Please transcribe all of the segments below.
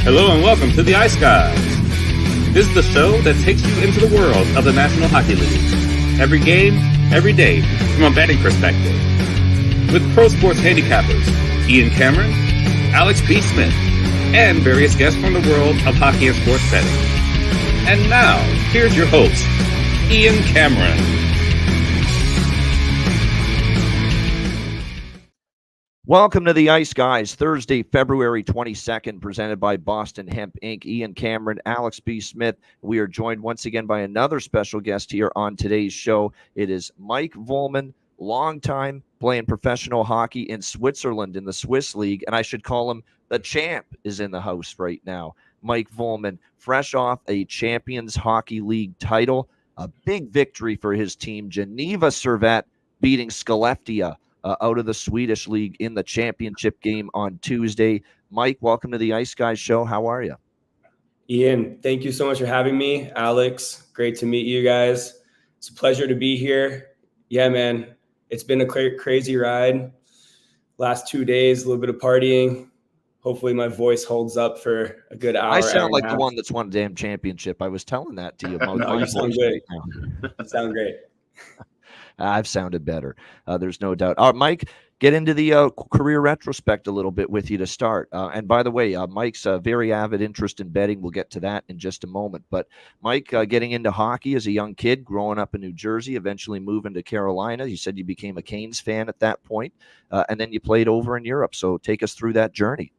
Hello and welcome to the Ice Guys. This is the show that takes you into the world of the National Hockey League. Every game, every day, from a betting perspective. With pro sports handicappers, Ian Cameron, Alex P. Smith, and various guests from the world of hockey and sports betting. And now, here's your host, Ian Cameron. Welcome to the Ice Guys, Thursday, February 22nd, presented by Boston Hemp Inc. Ian Cameron, Alex B. Smith. We are joined once again by another special guest here on today's show. It is Mike Volman, longtime playing professional hockey in Switzerland in the Swiss League, and I should call him the champ, is in the house right now. Mike Volman, fresh off a Champions Hockey League title, a big victory for his team, Geneva Servette beating Skellefteå out of the Swedish League in the championship game on Tuesday. Mike, welcome to the Ice Guys show. How are you? Ian, thank you so much for having me. Alex, great to meet you guys. It's a pleasure to be here. Yeah, man, it's been a crazy ride. Last 2 days, a little bit of partying. Hopefully my voice holds up for a good hour. I sound like the one that's won a damn championship. I was telling that to you. No, you sound great. You sound great. I've sounded better. There's no doubt. All right, Mike, get into the career retrospect a little bit with you to start. And by the way, Mike's a very avid interest in betting. We'll get to that in just a moment. But Mike, getting into hockey as a young kid, growing up in New Jersey, eventually moving to Carolina. You said you became a Canes fan at that point, and then you played over in Europe. So take us through that journey.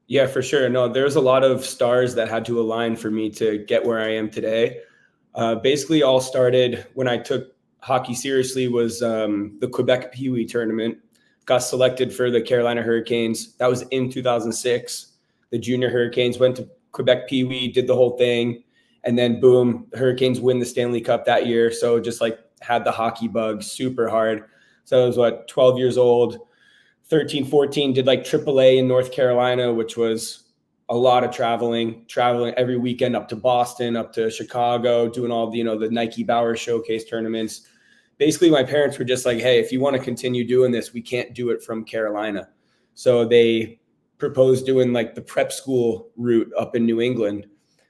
Yeah, for sure. No, there's a lot of stars that had to align for me to get where I am today. Basically all started when I took hockey seriously was the Quebec Pee Wee tournament. Got selected for the Carolina Hurricanes. That was in 2006. The junior Hurricanes went to Quebec Pee Wee, did the whole thing, and then boom, the Hurricanes win the Stanley Cup that year. So just like had the hockey bug super hard. So I was 12 years old, 13, 14, did like AAA in North Carolina, which was a lot of traveling every weekend up to Boston, up to Chicago, doing all the, the Nike Bauer Showcase tournaments. Basically, my parents were just like, hey, if you want to continue doing this, we can't do it from Carolina. So they proposed doing like the prep school route up in New England.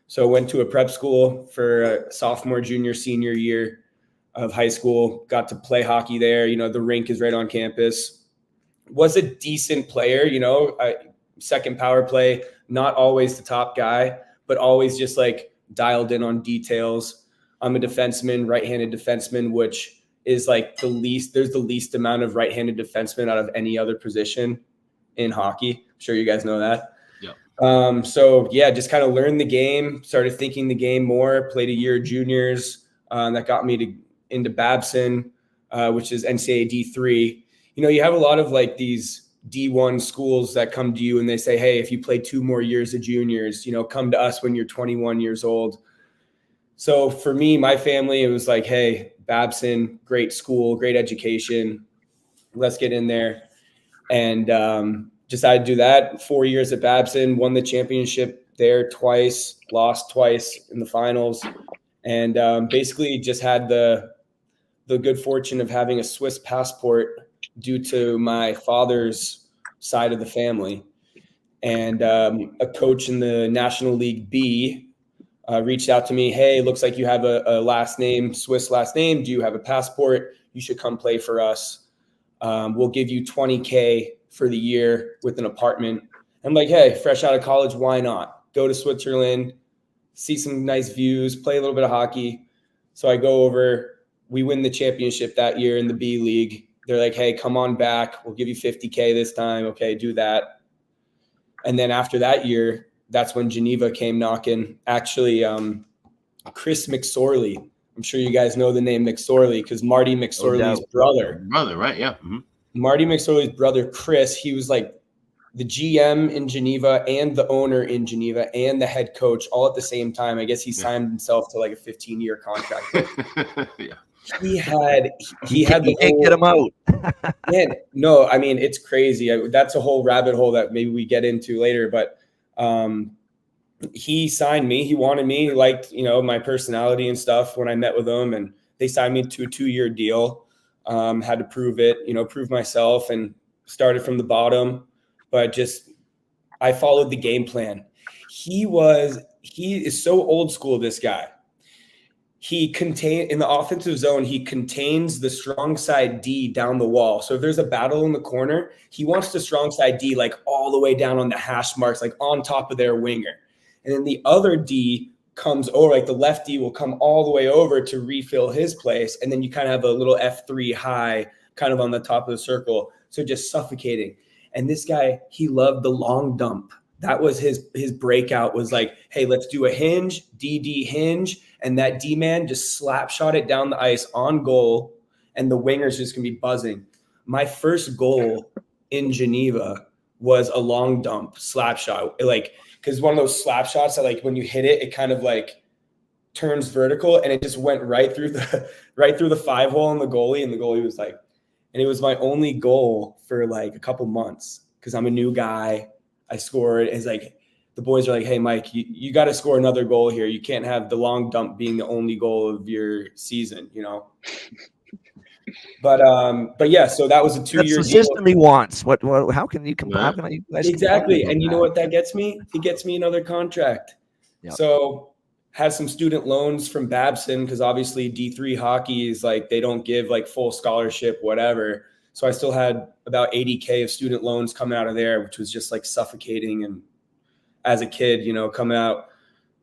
So I went to a prep school for a sophomore, junior, senior year of high school, got to play hockey there. The rink is right on campus. Was a decent player, second power play, not always the top guy, but always just like dialed in on details. I'm a defenseman, right-handed defenseman, which is like there's the least amount of right-handed defensemen out of any other position in hockey. I'm sure you guys know that. Yeah. So yeah, just kind of learned the game, started thinking the game more, played a year of juniors. That got me into Babson, which is NCAA D3. You have a lot of like these D1 schools that come to you and they say, hey, if you play 2 more years of juniors, come to us when you're 21 years old. So for me, my family, it was like, hey, Babson, great school, great education. Let's get in there. And decided to do that. 4 years at Babson, won the championship there twice, lost twice in the finals. And basically just had the good fortune of having a Swiss passport due to my father's side of the family. And a coach in the National League B reached out to me. Hey, looks like you have a last name, Swiss last name. Do you have a passport? You should come play for us. We'll give you $20K for the year with an apartment. I'm like, hey, fresh out of college, why not? Go to Switzerland, see some nice views, play a little bit of hockey. So I go over, we win the championship that year in the B League. They're like, hey, come on back. We'll give you $50K this time. Okay, do that. And then after that year, that's when Geneva came knocking. Actually, Chris McSorley. I'm sure you guys know the name McSorley because Marty McSorley's brother. Brother, right? Yeah. Mm-hmm. Marty McSorley's brother, Chris, he was like the GM in Geneva and the owner in Geneva and the head coach all at the same time. I guess he signed himself to like a 15-year contract. Yeah. He had You can't get him out. Man, no, I mean, it's crazy. That's a whole rabbit hole that maybe we get into later, but he signed me. He wanted me. He liked, my personality and stuff when I met with him, and they signed me to a 2-year deal. Had to prove it, prove myself, and started from the bottom. But I followed the game plan. He is so old school, this guy. In the offensive zone, he contains the strong side D down the wall. So if there's a battle in the corner, he wants the strong side D like all the way down on the hash marks, like on top of their winger. And then the other D comes over, like the left D will come all the way over to refill his place. And then you kind of have a little F3 high kind of on the top of the circle. So just suffocating. And this guy, he loved the long dump. That was his breakout, was like, hey, let's do a hinge, DD hinge. And that D-man just slap shot it down the ice on goal. And the winger's just going to be buzzing. My first goal in Geneva was a long dump slap shot. Because one of those slap shots that like when you hit it, it kind of like turns vertical, and it just went right through the 5 hole in the goalie. And the goalie was like, and it was my only goal for like a couple months because I'm a new guy. I scored. It's like the boys are like, hey, Mike, you got to score another goal here. You can't have the long dump being the only goal of your season, you know? But yeah, so that was a 2-year deal. That's the system he wants. How can you compare? Exactly. And you know what that gets me? It gets me another contract. Yep. So had some student loans from Babson because obviously D3 hockey is like they don't give like full scholarship, whatever. So I still had about $80K of student loans coming out of there, which was just like suffocating. And as a kid, you know, coming out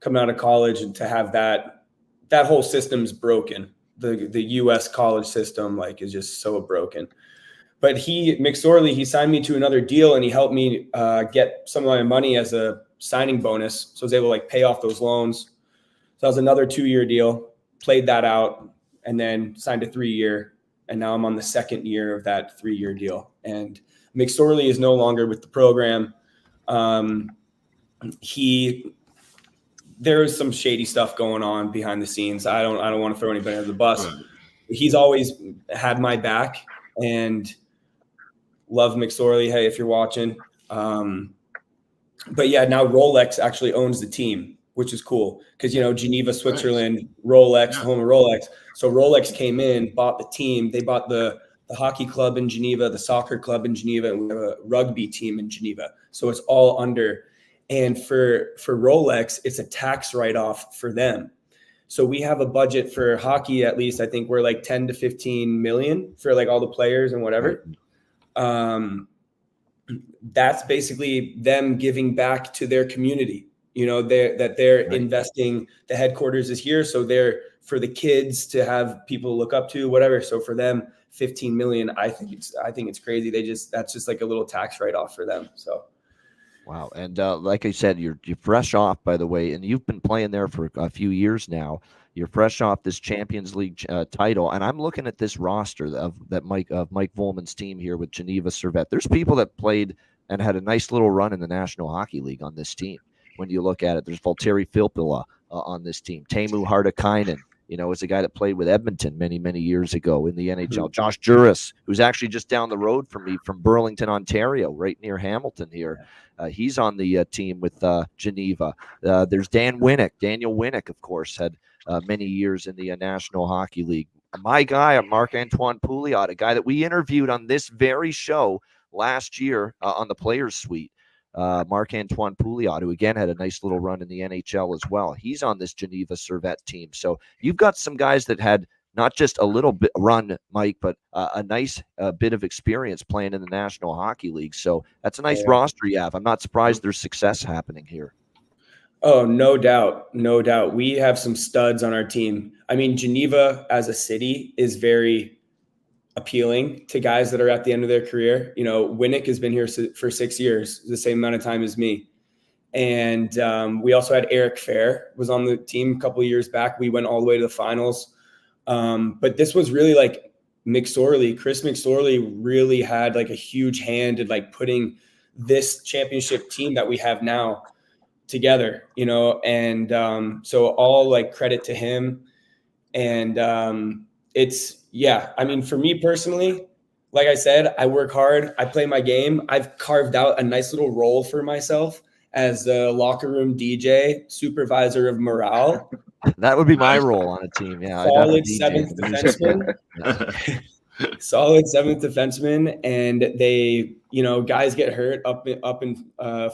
of college, and to have that whole system's broken. The U.S. college system like is just so broken. But McSorley, he signed me to another deal, and he helped me get some of my money as a signing bonus. So I was able to like pay off those loans. So that was another 2-year deal. Played that out, and then signed a 3-year. And now I'm on the 2nd year of that 3-year deal. And McSorley is no longer with the program. There is some shady stuff going on behind the scenes. I don't want to throw anybody under the bus. He's always had my back, and love McSorley. Hey, if you're watching. But yeah, now Rolex actually owns the team, which is cool because, you know, Geneva, Switzerland, Rolex, home of Rolex. So Rolex came in, bought the team. They bought the hockey club in Geneva, the soccer club in Geneva, and we have a rugby team in Geneva. So it's all under. And for Rolex, it's a tax write-off for them. So we have a budget for hockey, at least I think we're like 10 to 15 million for like all the players and whatever. That's basically them giving back to their community. You know, they're investing. The headquarters is here, so they're for the kids to have people to look up to, whatever. So for them, 15 million, I think it's crazy. That's just like a little tax write-off for them. So. Wow. And like I said, you're fresh off, by the way, and you've been playing there for a few years now. You're fresh off this Champions League title, and I'm looking at this roster of Mike Volman's team here with Geneva Servette. There's people that played and had a nice little run in the National Hockey League on this team. When you look at it, there's Valtteri Filppula on this team. Teemu Hartikainen, you know, is a guy that played with Edmonton many, many years ago in the NHL. Josh Juris, who's actually just down the road from me from Burlington, Ontario, right near Hamilton here. He's on the team with Geneva. There's Daniel Winnick, of course, had many years in the National Hockey League. My guy, Marc-Antoine Pouliot, a guy that we interviewed on this very show last year on the Players Suite. Marc-Antoine Pouliot, who again had a nice little run in the NHL as well. He's on this Geneva Servette team. So you've got some guys that had not just a little bit run, Mike, but a nice bit of experience playing in the National Hockey League. So that's a nice roster you have. I'm not surprised there's success happening here. Oh, no doubt. No doubt. We have some studs on our team. I mean, Geneva as a city is very appealing to guys that are at the end of their career. You know, Winnick has been here for 6 years, the same amount of time as me. And we also had Eric Fair was on the team a couple of years back. We went all the way to the finals. But this was really like Chris McSorley really had like a huge hand in like putting this championship team that we have now together, you know? And so all like credit to him. And I mean, for me personally, like I said, I work hard. I play my game. I've carved out a nice little role for myself as the locker room DJ, supervisor of morale. That would be my role on a team. Yeah. Solid seventh defenseman. solid seventh defenseman, and they, guys get hurt up and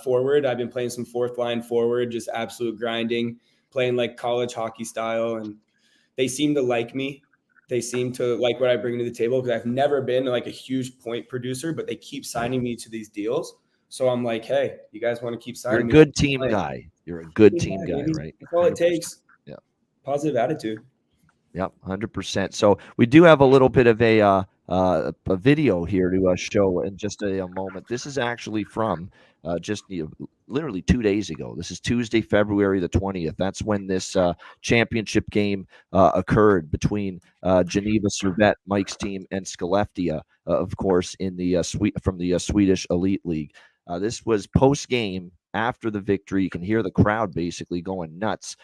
forward. I've been playing some fourth line forward, just absolute grinding, playing like college hockey style, and they seem to like me. They seem to like what I bring to the table because I've never been like a huge point producer, but they keep signing me to these deals. So I'm like, hey, you guys want to keep signing me? You're a good team guy. You're a good team guy, baby. right? That's all it takes. Yeah. Positive attitude. Yep, 100%. So we do have a little bit of a video here to show in just a moment. This is actually from just literally 2 days ago. This is Tuesday, February the 20th. That's when this championship game occurred between Geneva Servette, Mike's team, and Skellefteå, of course, in the from the Swedish Elite League. This was post game. After the victory, you can hear the crowd basically going nuts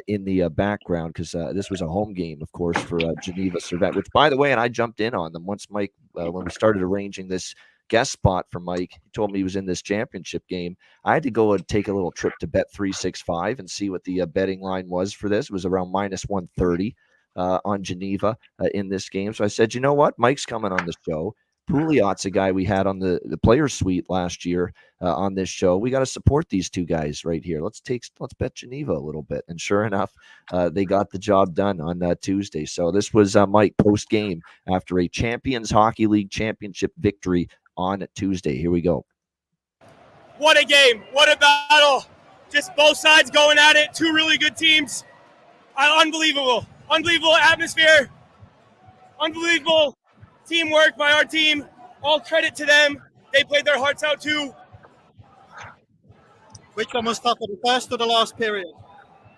in the background because this was a home game, of course, for Geneva Servette, which, by the way, and I jumped in on them once Mike, when we started arranging this guest spot for Mike, he told me he was in this championship game. I had to go and take a little trip to Bet365 and see what the betting line was for this. It was around minus 130 on Geneva in this game. So I said, you know what? Mike's coming on the show. Pouliot's a guy we had on the Players Suite last year on this show. We got to support these two guys right here. Let's bet Geneva a little bit. And sure enough, they got the job done on Tuesday. So this was Mike post game after a Champions Hockey League championship victory on Tuesday. Here we go. What a game. What a battle. Just both sides going at it. Two really good teams. Unbelievable. Unbelievable atmosphere. Unbelievable teamwork by our team. All credit to them. They played their hearts out too. Which one was tougher, the first or the last period?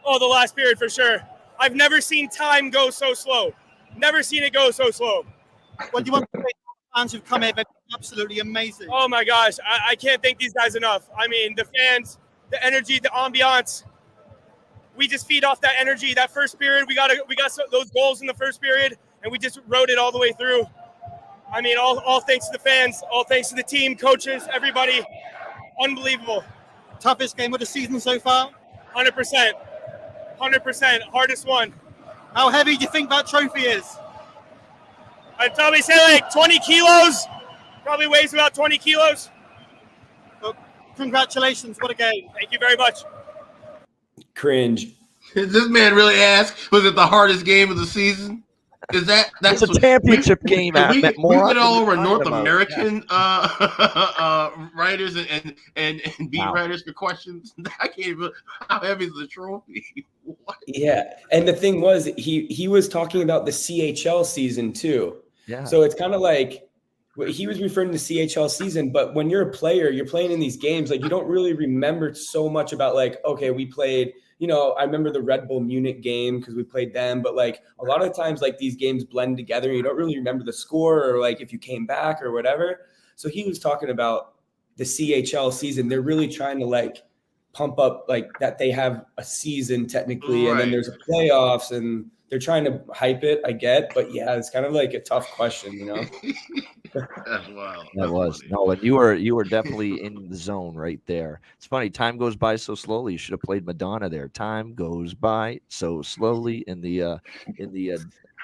Oh, the last period for sure. I've never seen time go so slow. Never seen it go so slow. What do you want to say to the fans who've come here? They've been absolutely amazing. Oh my gosh, I can't thank these guys enough. I mean, the fans, the energy, the ambiance. We just feed off that energy. That first period, we got those goals in the first period, and we just rode it all the way through. I mean, all thanks to the fans, all thanks to the team, coaches, everybody. Unbelievable. Toughest game of the season so far? 100%. 100%. Hardest one. How heavy do you think that trophy is? I'd probably say like 20 kilos. Probably weighs about 20 kilos. Well, congratulations. What a game. Thank you very much. Cringe. Did this man really ask, was it the hardest game of the season? Is that's it's a championship game? We get all over North about. American writers and beat writers for questions. I can't even. How heavy is the trophy? What? Yeah, and the thing was, he was talking about the CHL season too. Yeah. So it's kind of like he was referring to the CHL season, but when you're a player, you're playing in these games. Like you don't really remember so much about like, okay, we played. I remember the Red Bull Munich game because we played them, but like a lot of times like these games blend together and you don't really remember the score or like if you came back or whatever. So he was talking about the CHL season. They're really trying to like pump up like that they have a season technically, and then there's a playoffs and they're trying to hype it, I get, but yeah, it's kind of like a tough question, That's wild. That was no, and you were definitely in the zone right there. It's funny, time goes by so slowly. You should have played Madonna there. Time goes by so slowly in the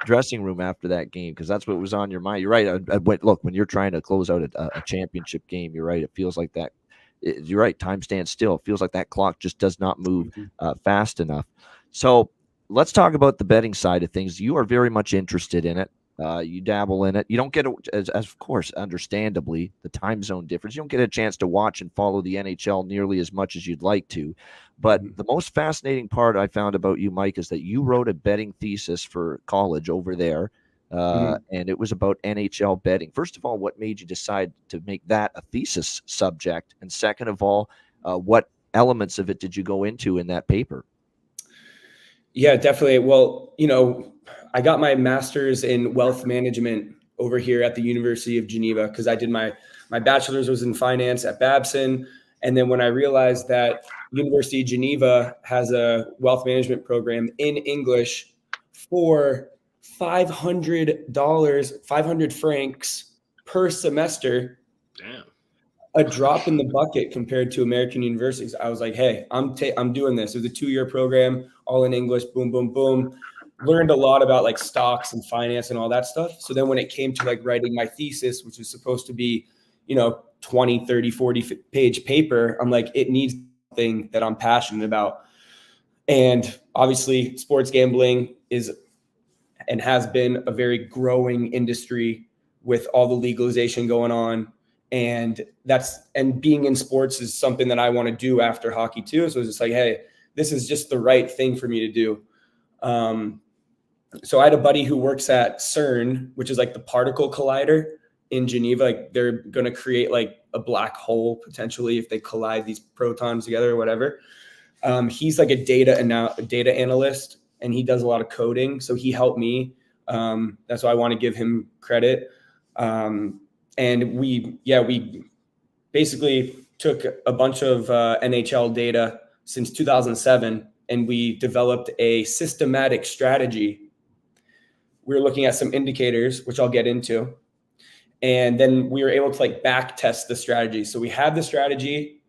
dressing room after that game because that's what was on your mind. You're right. Look, when you're trying to close out a championship game, you're right. It feels like that. You're right. Time stands still. It feels like that clock just does not move fast enough. So let's talk about the betting side of things. You are very much interested in it. You dabble in it. You don't get, as of course, understandably, the time zone difference. You don't get a chance to watch and follow the NHL nearly as much as you'd like to. But the most fascinating part I found about you, Mike, is that you wrote a betting thesis for college over there, and it was about NHL betting. First of all, what made you decide to make that a thesis subject? And second of all, what elements of it did you go into in that paper? Yeah, definitely. Well, I got my master's in wealth management over here at the University of Geneva because I did my bachelor's was in finance at Babson. And then when I realized that University of Geneva has a wealth management program in English for $500, 500 francs per semester. Damn. A drop in the bucket compared to American universities. I was like, hey, I'm doing this. It was a 2-year program, all in English, boom, boom, boom. learned a lot about like stocks and finance and all that stuff. So then when it came to like writing my thesis, which was supposed to be, 20, 30, 40 page paper, I'm like, it needs something that I'm passionate about. And obviously sports gambling is and has been a very growing industry with all the legalization going on. And being in sports is something that I want to do after hockey too. So it's just like, hey, this is just the right thing for me to do. So I had a buddy who works at CERN, which is like the particle collider in Geneva. Like they're going to create like a black hole potentially if they collide these protons together or whatever. He's like a data analyst, and he does a lot of coding. So he helped me. That's why I want to give him credit. And we basically took a bunch of NHL data since 2007, and we developed a systematic strategy. We were looking at some indicators, which I'll get into. And then we were able to like back test the strategy. So we had the strategy,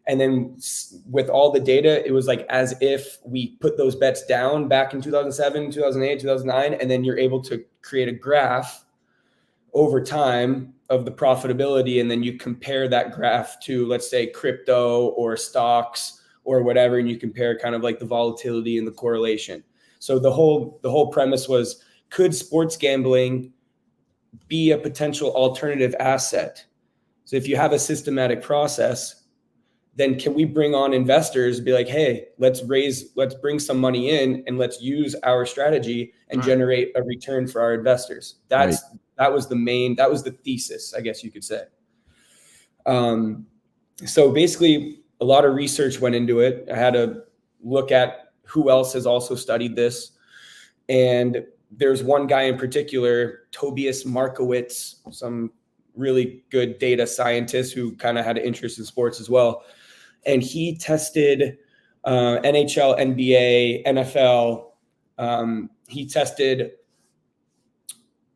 and then with all the data, it was like as if we put those bets down back in 2007, 2008, 2009, and then you're able to create a graph over time of the profitability. And then you compare that graph to, let's say, crypto or stocks or whatever, and you compare kind of like the volatility and the correlation. So the whole premise was, could sports gambling be a potential alternative asset? So if you have a systematic process, then can we bring on investors, be like, hey, let's bring some money in and let's use our strategy and generate a return for our investors. That was the thesis, I guess you could say. So basically a lot of research went into it. I had to look at who else has also studied this. And there's one guy in particular, Tobias Markowitz, some really good data scientist who kind of had an interest in sports as well. And he tested NHL, NBA, NFL. He tested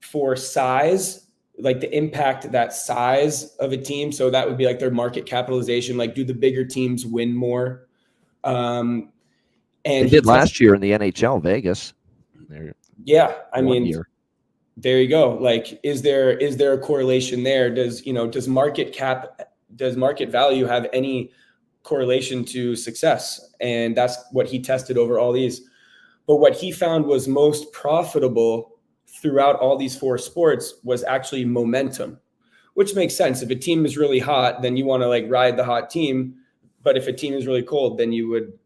for size, like the impact that size of a team. So that would be like their market capitalization. Like, do the bigger teams win more? And they did last year in the NHL, Vegas. Yeah, I mean, there you go. Like, is there a correlation there? Does market value have any correlation to success? And that's what he tested over all these. But what he found was most profitable throughout all these four sports was actually momentum, which makes sense. If a team is really hot, then you want to like ride the hot team. But if a team is really cold, then you would,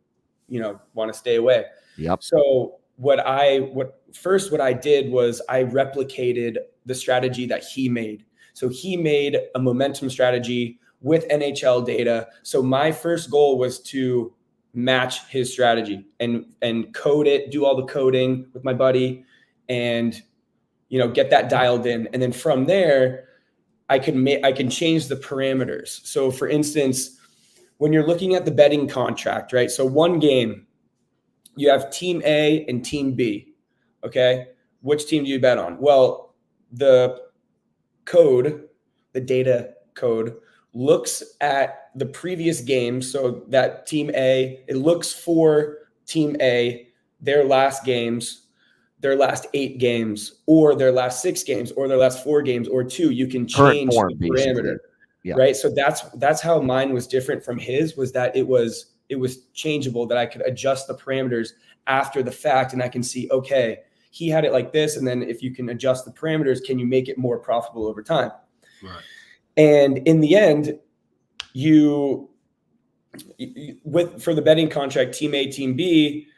want to stay away. Yep. So what I did was I replicated the strategy that he made. So he made a momentum strategy with NHL data. So my first goal was to match his strategy and code it, do all the coding with my buddy, and get that dialed in. And then from there, I can change the parameters. So for instance, when you're looking at the betting contract, right? So one game, you have team A and team B. Okay. Which team do you bet on? Well, the data code looks at the previous game. So that team A, it looks for team A, their last games, their last 8 games, or their last 6 games, or their last 4 games, or 2. You can change the parameter. Yeah. Right. So that's how mine was different from his, was that it was changeable, that I could adjust the parameters after the fact. And I can see, okay, he had it like this. And then if you can adjust the parameters, can you make it more profitable over time? Right. And in the end, for the betting contract, team A, team B,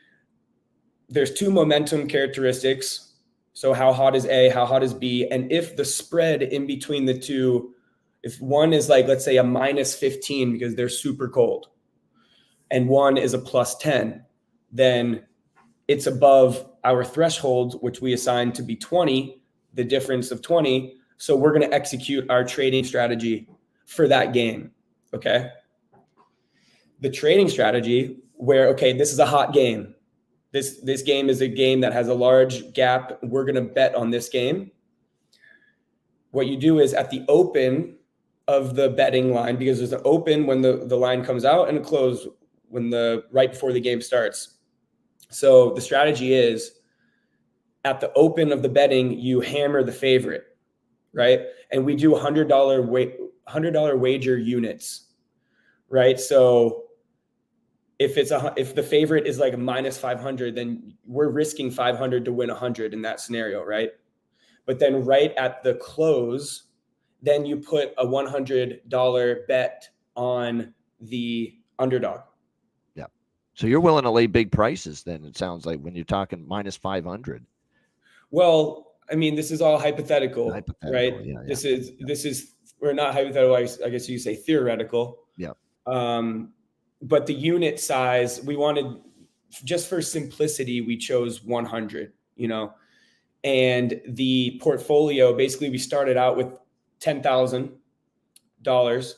there's 2 momentum characteristics. So how hot is A, how hot is B? And if the spread in between the two, if one is like, let's say a -15 because they're super cold, and one is a +10, then it's above our threshold, which we assign to be 20, the difference of 20. So we're going to execute our trading strategy for that game. Okay. The trading strategy where, okay, this is a hot game. This game is a game that has a large gap. We're going to bet on this game. What you do is at the open of the betting line, because there's an open when the line comes out and a close right before the game starts. So the strategy is at the open of the betting, you hammer the favorite, right? And we do $100 wager units, right? So if the favorite is like a minus 500, then we're risking 500 to win 100 in that scenario, right? But then right at the close, then you put a $100 bet on the underdog. Yeah. So you're willing to lay big prices then, it sounds like, when you're talking minus 500. Well, I mean, this is all hypothetical, right? Yeah, This is, or not hypothetical, I guess you say theoretical. Yeah. But the unit size, we wanted, just for simplicity, we chose 100, and the portfolio, basically we started out with $10,000,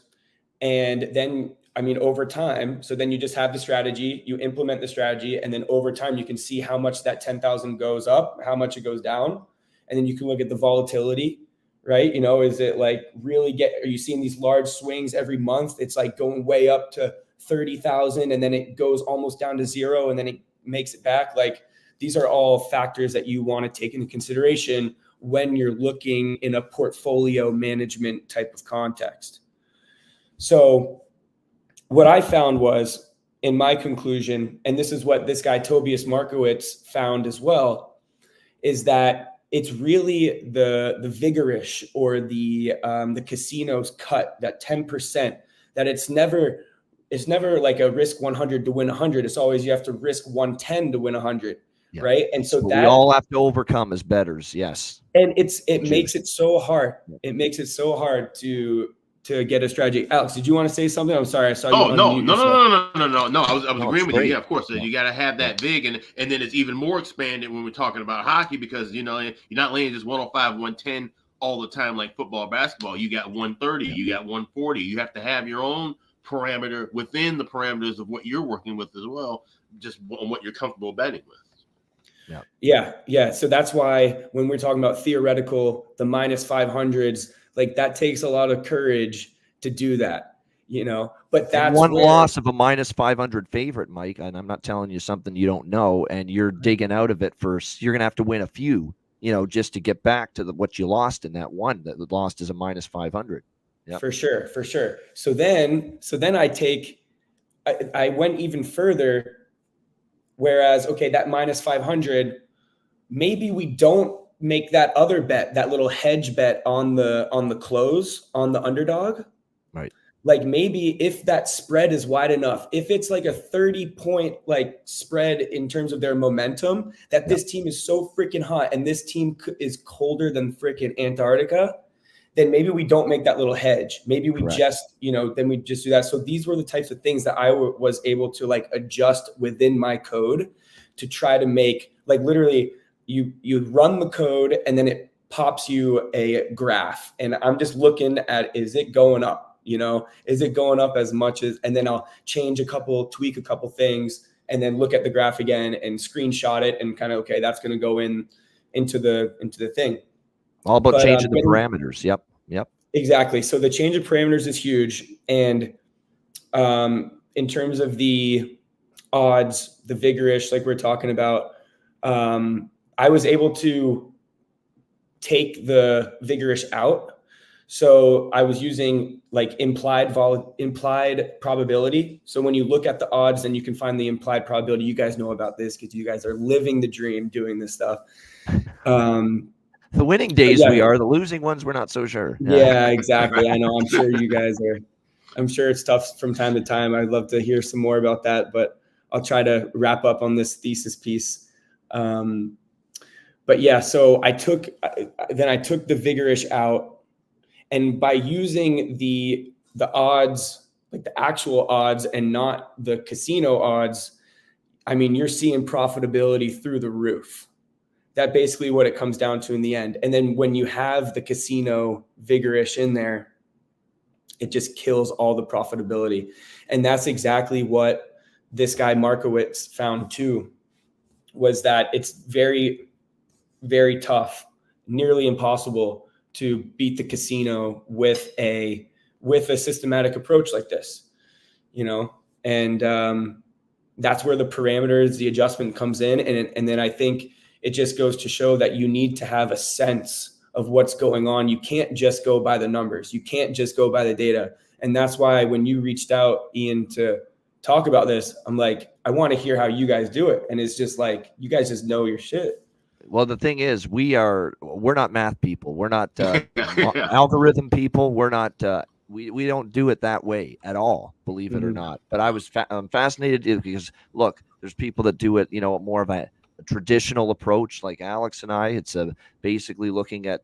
and then, over time, so then you just have the strategy, you implement the strategy, and then over time you can see how much that 10,000 goes up, how much it goes down, and then you can look at the volatility, right? Is it like really are you seeing these large swings every month? It's like going way up to 30,000 and then it goes almost down to zero and then it makes it back. Like, these are all factors that you want to take into consideration when you're looking in a portfolio management type of context. So what I found was, in my conclusion, and this is what this guy Tobias Markowitz found as well, is that it's really the vigorish or the casino's cut, that 10%, that it's never like a risk 100 to win 100. It's always you have to risk 110 to win 100, right? And so that we all have to overcome as bettors, yes. And it makes it so hard. It makes it so hard to get a strategy. Alex, did you want to say something? I'm sorry, I saw you. Oh, no. I was agreeing with you. Yeah, of course. Yeah. You got to have that big, and then it's even more expanded when we're talking about hockey, because you're not laying just 105, 110 all the time like football, basketball. You got 130, you got 140. You have to have your own parameter within the parameters of what you're working with as well, just on what you're comfortable betting with. Yeah. So that's why when we're talking about theoretical, the minus 500s, like, that takes a lot of courage to do that, but that's one loss of a minus 500 favorite, Mike. And I'm not telling you something you don't know, and you're digging out of it first. You're going to have to win a few, just to get back to what you lost in that one that lost as a minus 500. Yeah, for sure. So then I went even further. Whereas, okay, that minus 500, maybe we don't make that other bet, that little hedge bet on the close, on the underdog. Right. Like, maybe if that spread is wide enough, if it's like a 30-point like spread in terms of their momentum, that this team is so freaking hot and this team is colder than freaking Antarctica, then maybe we don't make that little hedge. Maybe we just, then we just do that. So these were the types of things that I was able to like adjust within my code to try to make, like, literally you run the code and then it pops you a graph. And I'm just looking at, is it going up? Is it going up as much as, and then I'll tweak a couple things and then look at the graph again and screenshot it and kind of, okay, that's going to go into the thing. All about changing the parameters. Yep. Exactly. So the change of parameters is huge. And in terms of the odds, the vigorish, like we're talking about, I was able to take the vigorish out. So I was using like implied probability. So when you look at the odds, then you can find the implied probability. You guys know about this because you guys are living the dream doing this stuff. The winning days we are, the losing ones we're not so sure. Yeah, exactly. I know. I'm sure you guys are. I'm sure it's tough from time to time. I'd love to hear some more about that, but I'll try to wrap up on this thesis piece. But yeah, so I took the vigorish out, and by using the odds, like the actual odds and not the casino odds, I mean, you're seeing profitability through the roof. That's basically what it comes down to in the end. And then when you have the casino vigorish in there, it just kills all the profitability. And that's exactly what this guy Markowitz found too, was that it's very, very tough, nearly impossible to beat the casino with a systematic approach like this, and that's where the parameters, the adjustment comes in. And then I think, it just goes to show that you need to have a sense of what's going on. You can't just go by the numbers. You can't just go by the data. And that's why when you reached out, Ian, to talk about this, I'm like, I want to hear how you guys do it. And it's just like, you guys just know your shit. Well, the thing is, we're not math people. We're not Yeah. algorithm people. We're not, we don't do it that way at all, believe it or not. But I'm fascinated because look, there's people that do it, more of a traditional approach like Alex and I. It's basically looking at,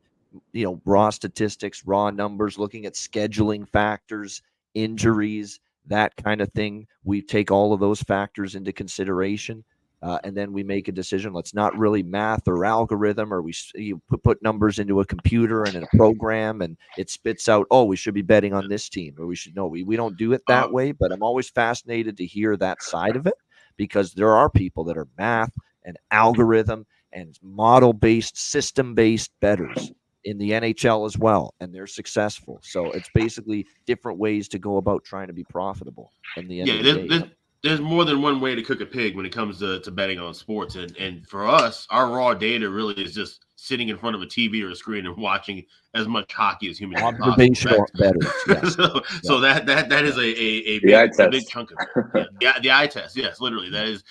raw statistics, raw numbers, looking at scheduling factors, injuries, that kind of thing. We take all of those factors into consideration. And then we make a decision. Let's not really math or algorithm, or you put numbers into a computer and in a program, and it spits out, oh, we should be betting on this team, or we should know. We don't do it that way, but I'm always fascinated to hear that side of it, because there are people that are math and algorithm and model-based, system-based bettors in the NHL as well, and they're successful. So it's basically different ways to go about trying to be profitable in the end of the day. There's more than one way to cook a pig when it comes to betting on sports. And for us, our raw data really is just sitting in front of a TV or a screen and watching as much hockey as humanly possible. Observational bettors, yes. So that is a big chunk of it. Yeah, the eye test, yes, literally. That is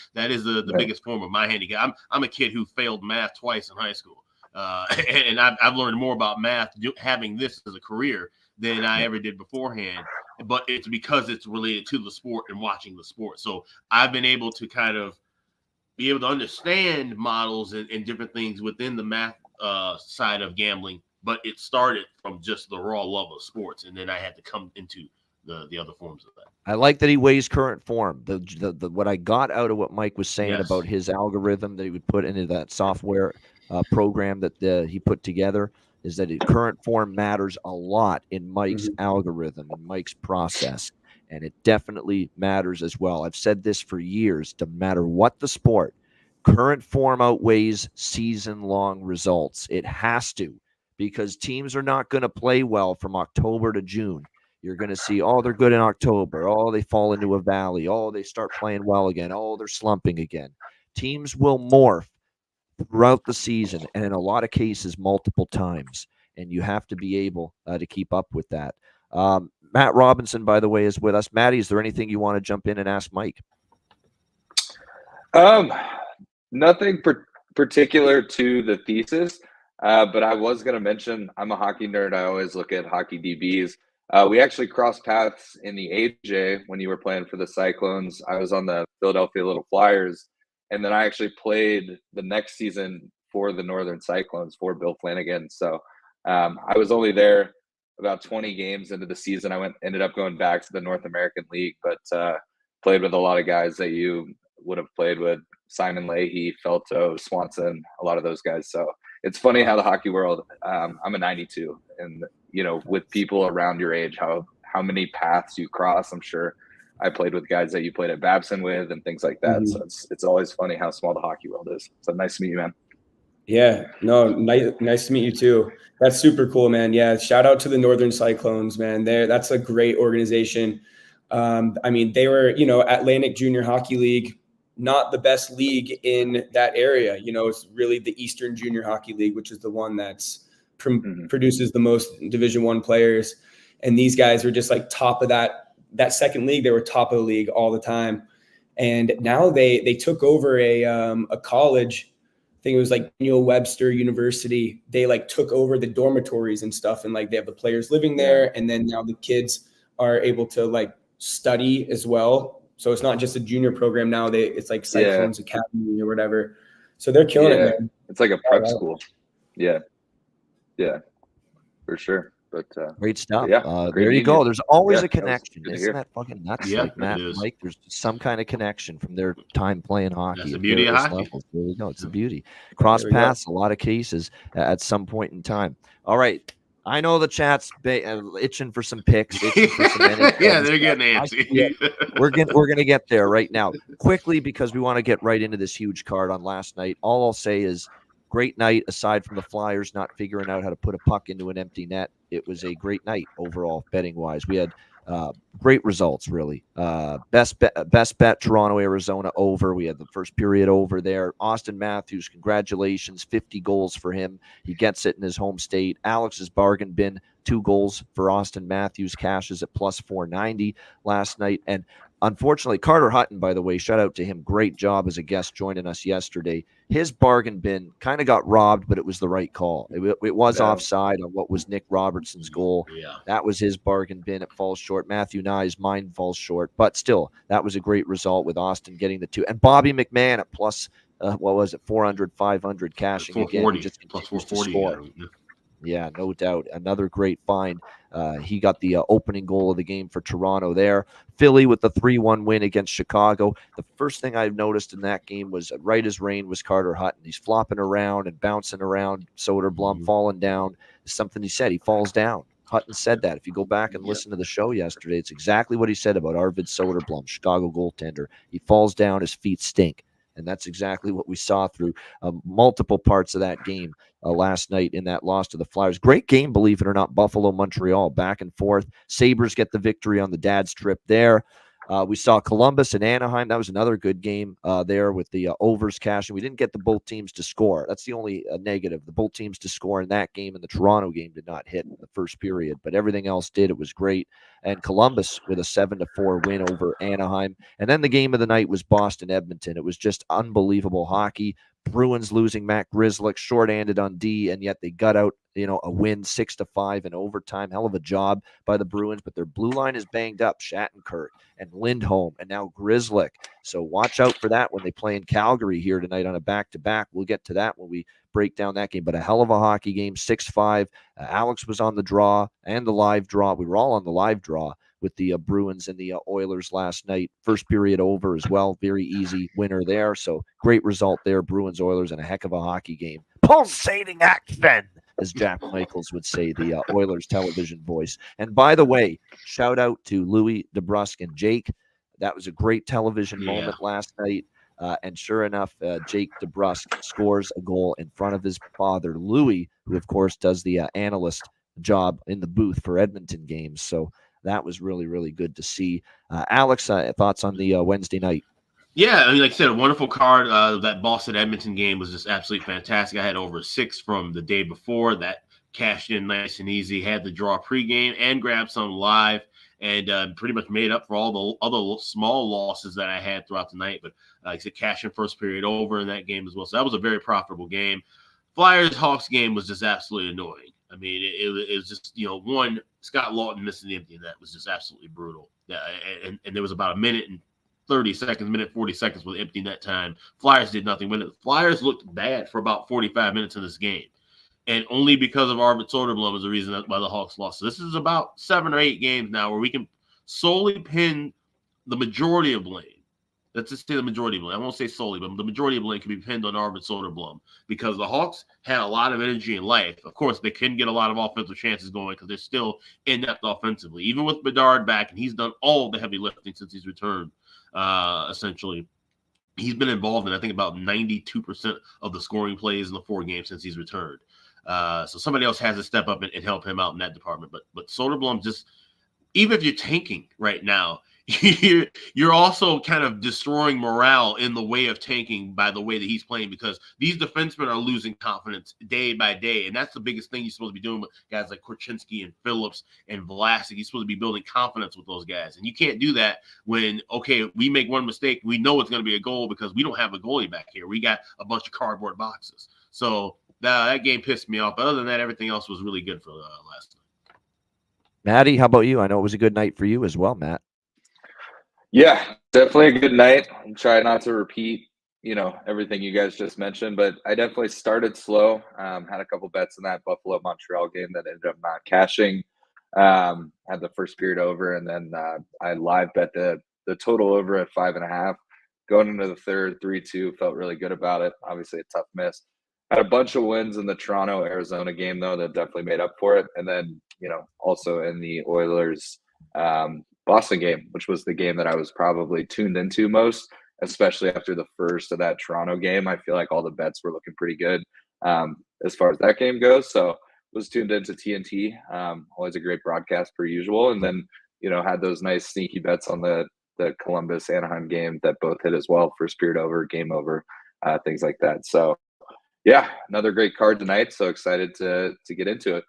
the biggest form of my handicap. I'm a kid who failed math twice in high school. And I've learned more about math having this as a career than I ever did beforehand. But it's because it's related to the sport and watching the sport. So I've been able to kind of be able to understand models and different things within the math side of gambling. But it started from just the raw love of sports. And then I had to come into the other forms of that. I like that he weighs current form. The what I got out of what Mike was saying about his algorithm that he would put into that software program that he put together is that current form matters a lot in Mike's algorithm and Mike's process. And it definitely matters as well. I've said this for years, no matter what the sport, current form outweighs season-long results. It has to, because teams are not going to play well from October to June. You're going to see, oh, they're good in October. Oh, they fall into a valley. Oh, they start playing well again. Oh, they're slumping again. Teams will morph throughout the season, and in a lot of cases, multiple times. And you have to be able to keep up with that. Matt Robinson, by the way, is with us. Matty, is there anything you want to jump in and ask Mike? Nothing particular to the thesis, but I was going to mention I'm a hockey nerd. I always look at hockey DBs. We actually crossed paths in the AJ when you were playing for the Cyclones. I was on the Philadelphia Little Flyers, and then I actually played the next season for the Northern Cyclones for Bill Flanagan. So I was only there about 20 games into the season. I ended up going back to the North American League, but played with a lot of guys that you would have played with: Simon Leahy, Felto, Swanson, a lot of those guys. So it's funny how the hockey world, I'm a 92, and with people around your age, how many paths you cross. I'm sure I played with guys that you played at Babson with and things like that. So it's always funny how small the hockey world is. So nice to meet you, man. Yeah, no, nice to meet you too. That's super cool, man. Yeah, shout out to the Northern Cyclones, man. That's a great organization. I mean, they were, Atlantic Junior Hockey League, not the best league in that area. It's really the Eastern Junior Hockey League, which is the one that's produces the most Division I players. And these guys were just like top of that second league. They were top of the league all the time. And now they took over a college. I think it was like Daniel Webster University. They like took over the dormitories and stuff, and like they have the players living there, and then now the kids are able to like study as well. So it's not just a junior program now. It's like Cyclones Academy or whatever. So they're killing it, man. It's like a prep school. Yeah, for sure. But great stuff. Yeah, there you go. There's always a connection. Isn't that fucking nuts? Yeah, like Matt and Mike, there's some kind of connection from their time playing hockey. That's the beauty of hockey. Levels. There you go. It's the beauty. Cross paths, a lot of cases at some point in time. All right. I know the chat's itching for some picks. Yeah, they're getting antsy. We're gonna get there right now, quickly, because we want to get right into this huge card on last night. All I'll say is, great night. Aside from the Flyers not figuring out how to put a puck into an empty net, it was a great night overall betting wise. We had Great results, really. Best bet, Toronto, Arizona over. We had the first period over there. Austin Matthews, congratulations, 50 goals for him. He gets it in his home state. Alex's bargain bin, 2 goals for Austin Matthews, cashes at plus 490 last night. And unfortunately, Carter Hutton, by the way, shout out to him. Great job as a guest joining us yesterday. His bargain bin kind of got robbed, but it was the right call. It was offside on what was Nick Robertson's goal. Yeah. That was his bargain bin. It falls short. Matthew Nye's mine falls short. But still, that was a great result with Austin getting the 2. And Bobby McMahon at plus, what was it, 400, 500 cashing again. He just plus continues to 440. score. Yeah, no doubt. Another great find. He got the opening goal of the game for Toronto there. Philly with the 3-1 win against Chicago. The first thing I noticed in that game was right as rain was Carter Hutton. He's flopping around and bouncing around. Soderblom falling down. It's something he said. He falls down. Hutton said that. If you go back and listen to the show yesterday, it's exactly what he said about Arvid Soderblom, Chicago goaltender. He falls down, his feet stink. And that's exactly what we saw through multiple parts of that game last night in that loss to the Flyers. Great game, believe it or not, Buffalo, Montreal, back and forth. Sabres get the victory on the dad's trip there. We saw Columbus and Anaheim. That was another good game there with the overs cashing. We didn't get the both teams to score. That's the only negative. The both teams to score in that game and the Toronto game did not hit in the first period, but everything else did. It was great. And Columbus with a 7-4 win over Anaheim. And then the game of the night was Boston-Edmonton. It was just unbelievable hockey. Bruins losing Matt Grzelcyk, short-handed on D, and yet they got out, a win 6-5 in overtime. Hell of a job by the Bruins, but their blue line is banged up. Shattenkirk and Lindholm and now Grzelcyk. So watch out for that when they play in Calgary here tonight on a back-to-back. We'll get to that when we break down that game, but a hell of a hockey game, 6-5. Alex was on the draw and the live draw. We were all on the live draw with the Bruins and the Oilers last night. First period over as well. Very easy winner there. So great result there, Bruins, Oilers, and a heck of a hockey game. Pulsating action, as Jack Michaels would say, the Oilers television voice. And by the way, shout out to Louis DeBrusque and Jake. That was a great television moment last night. And sure enough, Jake DeBrusque scores a goal in front of his father, Louis, who, of course, does the analyst job in the booth for Edmonton games. So that was really, really good to see. Alex, thoughts on the Wednesday night? Yeah, I mean, like I said, a wonderful card. That Boston-Edmonton game was just absolutely fantastic. I had over 6 from the day before. That cashed in nice and easy. Had the draw pregame and grabbed some live, and pretty much made up for all the other small losses that I had throughout the night. But like I said, cash in first period over in that game as well. So that was a very profitable game. Flyers-Hawks game was just absolutely annoying. I mean, it was just, one, Scott Lawton missing the empty net was just absolutely brutal. And there was about a minute and 40 seconds with empty net time. Flyers did nothing with it. Flyers looked bad for about 45 minutes in this game. And only because of Arvid Soderblom is the reason why the Hawks lost. So this is about 7 or 8 games now where we can solely pin the majority of blame. Let's just say the majority of blame. I won't say solely, but the majority of blame can be pinned on Arvid Soderblom because the Hawks had a lot of energy in life. Of course, they couldn't get a lot of offensive chances going because they're still inept offensively. Even with Bedard back, and he's done all the heavy lifting since he's returned, essentially. He's been involved in, I think, about 92% of the scoring plays in the 4 games since he's returned. So somebody else has to step up and help him out in that department. But Soderblom just, even if you're tanking right now, you're also kind of destroying morale in the way of tanking by the way that he's playing because these defensemen are losing confidence day by day. And that's the biggest thing you're supposed to be doing with guys like Korchinski and Phillips and Vlasic. You're supposed to be building confidence with those guys. And you can't do that when, okay, we make one mistake. We know it's going to be a goal because we don't have a goalie back here. We got a bunch of cardboard boxes. So that game pissed me off. But other than that, everything else was really good for last night. Maddie, how about you? I know it was a good night for you as well, Matt. Yeah, definitely a good night. I'm trying not to repeat, everything you guys just mentioned, but I definitely started slow. Had a couple bets in that Buffalo-Montreal game that ended up not cashing. Had the first period over, and then I live bet the total over at 5.5. Going into the third, 3-2, felt really good about it. Obviously, a tough miss. Had a bunch of wins in the Toronto-Arizona game, though, that definitely made up for it. And then, also in the Oilers Boston game, which was the game that I was probably tuned into most, especially after the first of that Toronto game. I feel like all the bets were looking pretty good as far as that game goes. So was tuned into TNT. Always a great broadcast per usual. And then had those nice sneaky bets on the Columbus Anaheim game that both hit as well for spirit over, game over, things like that. So yeah, another great card tonight. So excited to get into it.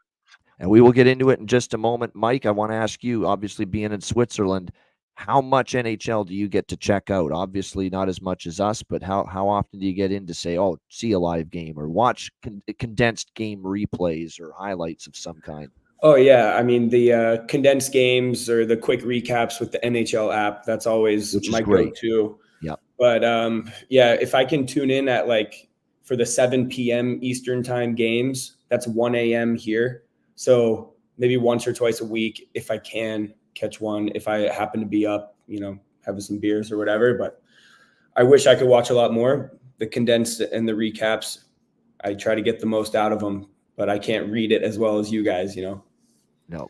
And we will get into it in just a moment. Mike, I want to ask you, obviously being in Switzerland, how much NHL do you get to check out? Obviously not as much as us, but how often do you get in to say, oh, see a live game or watch condensed game replays or highlights of some kind? Oh yeah, I mean the condensed games or the quick recaps with the NHL app, that's always my go-to. Yep. But yeah, if I can tune in at like for the 7 p.m. Eastern time games, that's 1 a.m. here. So maybe once or twice a week, if I can catch one, if I happen to be up, having some beers or whatever. But I wish I could watch a lot more. The condensed and the recaps, I try to get the most out of them, but I can't read it as well as you guys, No,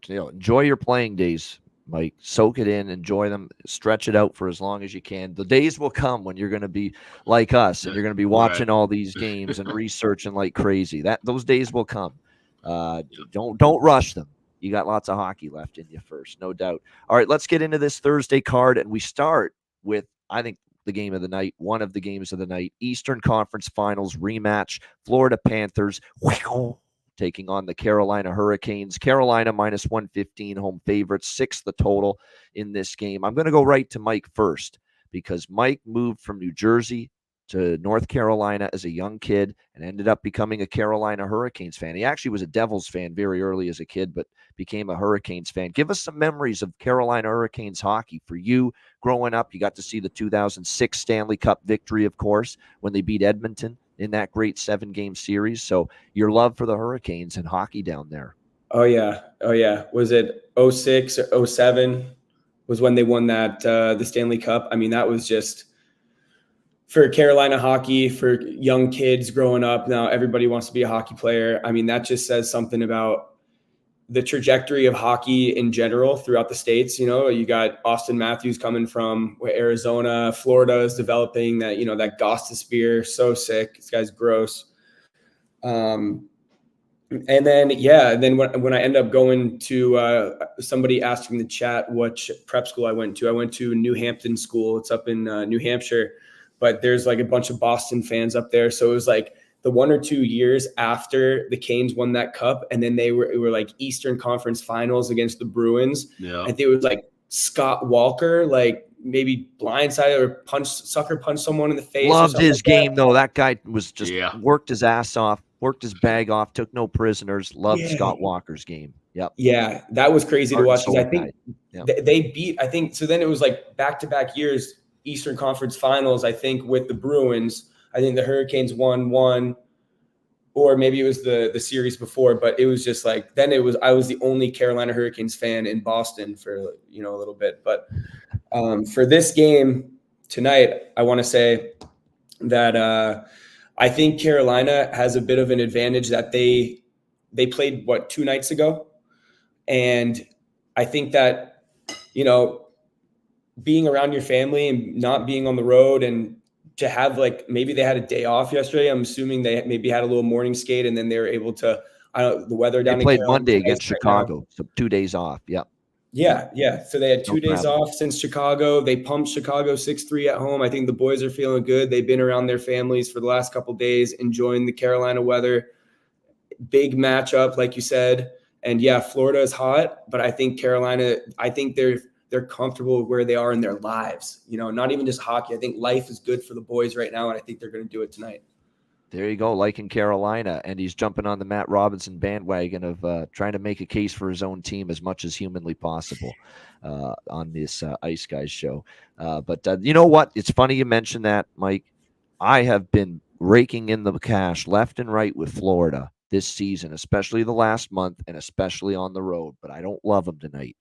enjoy your playing days, Mike. Soak it in, enjoy them, stretch it out for as long as you can. The days will come when you're going to be like us and you're going to be watching all these games and researching like crazy. Those days will come. Don't rush them. You got lots of hockey left in you first, no doubt. All right, let's get into this Thursday card, and we start with, I think, the game of the night, one of the games of the night, Eastern Conference Finals rematch, Florida Panthers taking on the Carolina Hurricanes. Carolina minus 115 home favorites, 6 the total in this game. I'm going to go right to Mike first because Mike moved from New Jersey to North Carolina as a young kid and ended up becoming a Carolina Hurricanes fan. He actually was a Devils fan very early as a kid, but became a Hurricanes fan. Give us some memories of Carolina Hurricanes hockey. For you, growing up, you got to see the 2006 Stanley Cup victory, of course, when they beat Edmonton in that great 7-game series. So your love for the Hurricanes and hockey down there. Oh yeah. Was it 06 or 07 was when they won that the Stanley Cup? I mean, that was just for Carolina hockey, for young kids growing up. Now everybody wants to be a hockey player. I mean, that just says something about the trajectory of hockey in general throughout the states. You got Austin Matthews coming from Arizona, Florida is developing that, that Gostisbehere, so sick. This guy's gross. And then when I end up going to somebody asked in the chat what prep school I went to New Hampton School. It's up in New Hampshire, but there's like a bunch of Boston fans up there. So it was like the 1 or 2 years after the Canes won that cup, and then it were like Eastern Conference Finals against the Bruins. Yeah. I think it was like Scott Walker, like maybe blindsided or sucker punched someone in the face. Loved his game though. That guy was just worked his ass off, worked his bag off, took no prisoners. Loved Scott Walker's game. Yep. Yeah, that was crazy to watch because I think they beat. I think so. Then it was like back-to-back years. Eastern Conference Finals, I think, with the Bruins. I think the Hurricanes won one, or maybe it was the series before, but it was just like, then I was the only Carolina Hurricanes fan in Boston for, a little bit. But for this game tonight, I want to say that I think Carolina has a bit of an advantage that they played 2 nights ago. And I think that, being around your family and not being on the road, and to have maybe they had a day off yesterday. I'm assuming they maybe had a little morning skate, and then they were able to, the weather down. They played Monday against Chicago, so 2 days off. Yep. Yeah. So they had 2 days off since Chicago. They pumped Chicago 6-3 at home. I think the boys are feeling good. They've been around their families for the last couple of days, enjoying the Carolina weather. Big matchup, like you said. And yeah, Florida is hot, but I think Carolina, they're comfortable where they are in their lives, not even just hockey. I think life is good for the boys right now, and I think they're going to do it tonight. There you go, like in Carolina, and he's jumping on the Matt Robinson bandwagon of trying to make a case for his own team as much as humanly possible on this Ice Guys show. But you know what? It's funny you mentioned that, Mike. I have been raking in the cash left and right with Florida this season, especially the last month and especially on the road, but I don't love them tonight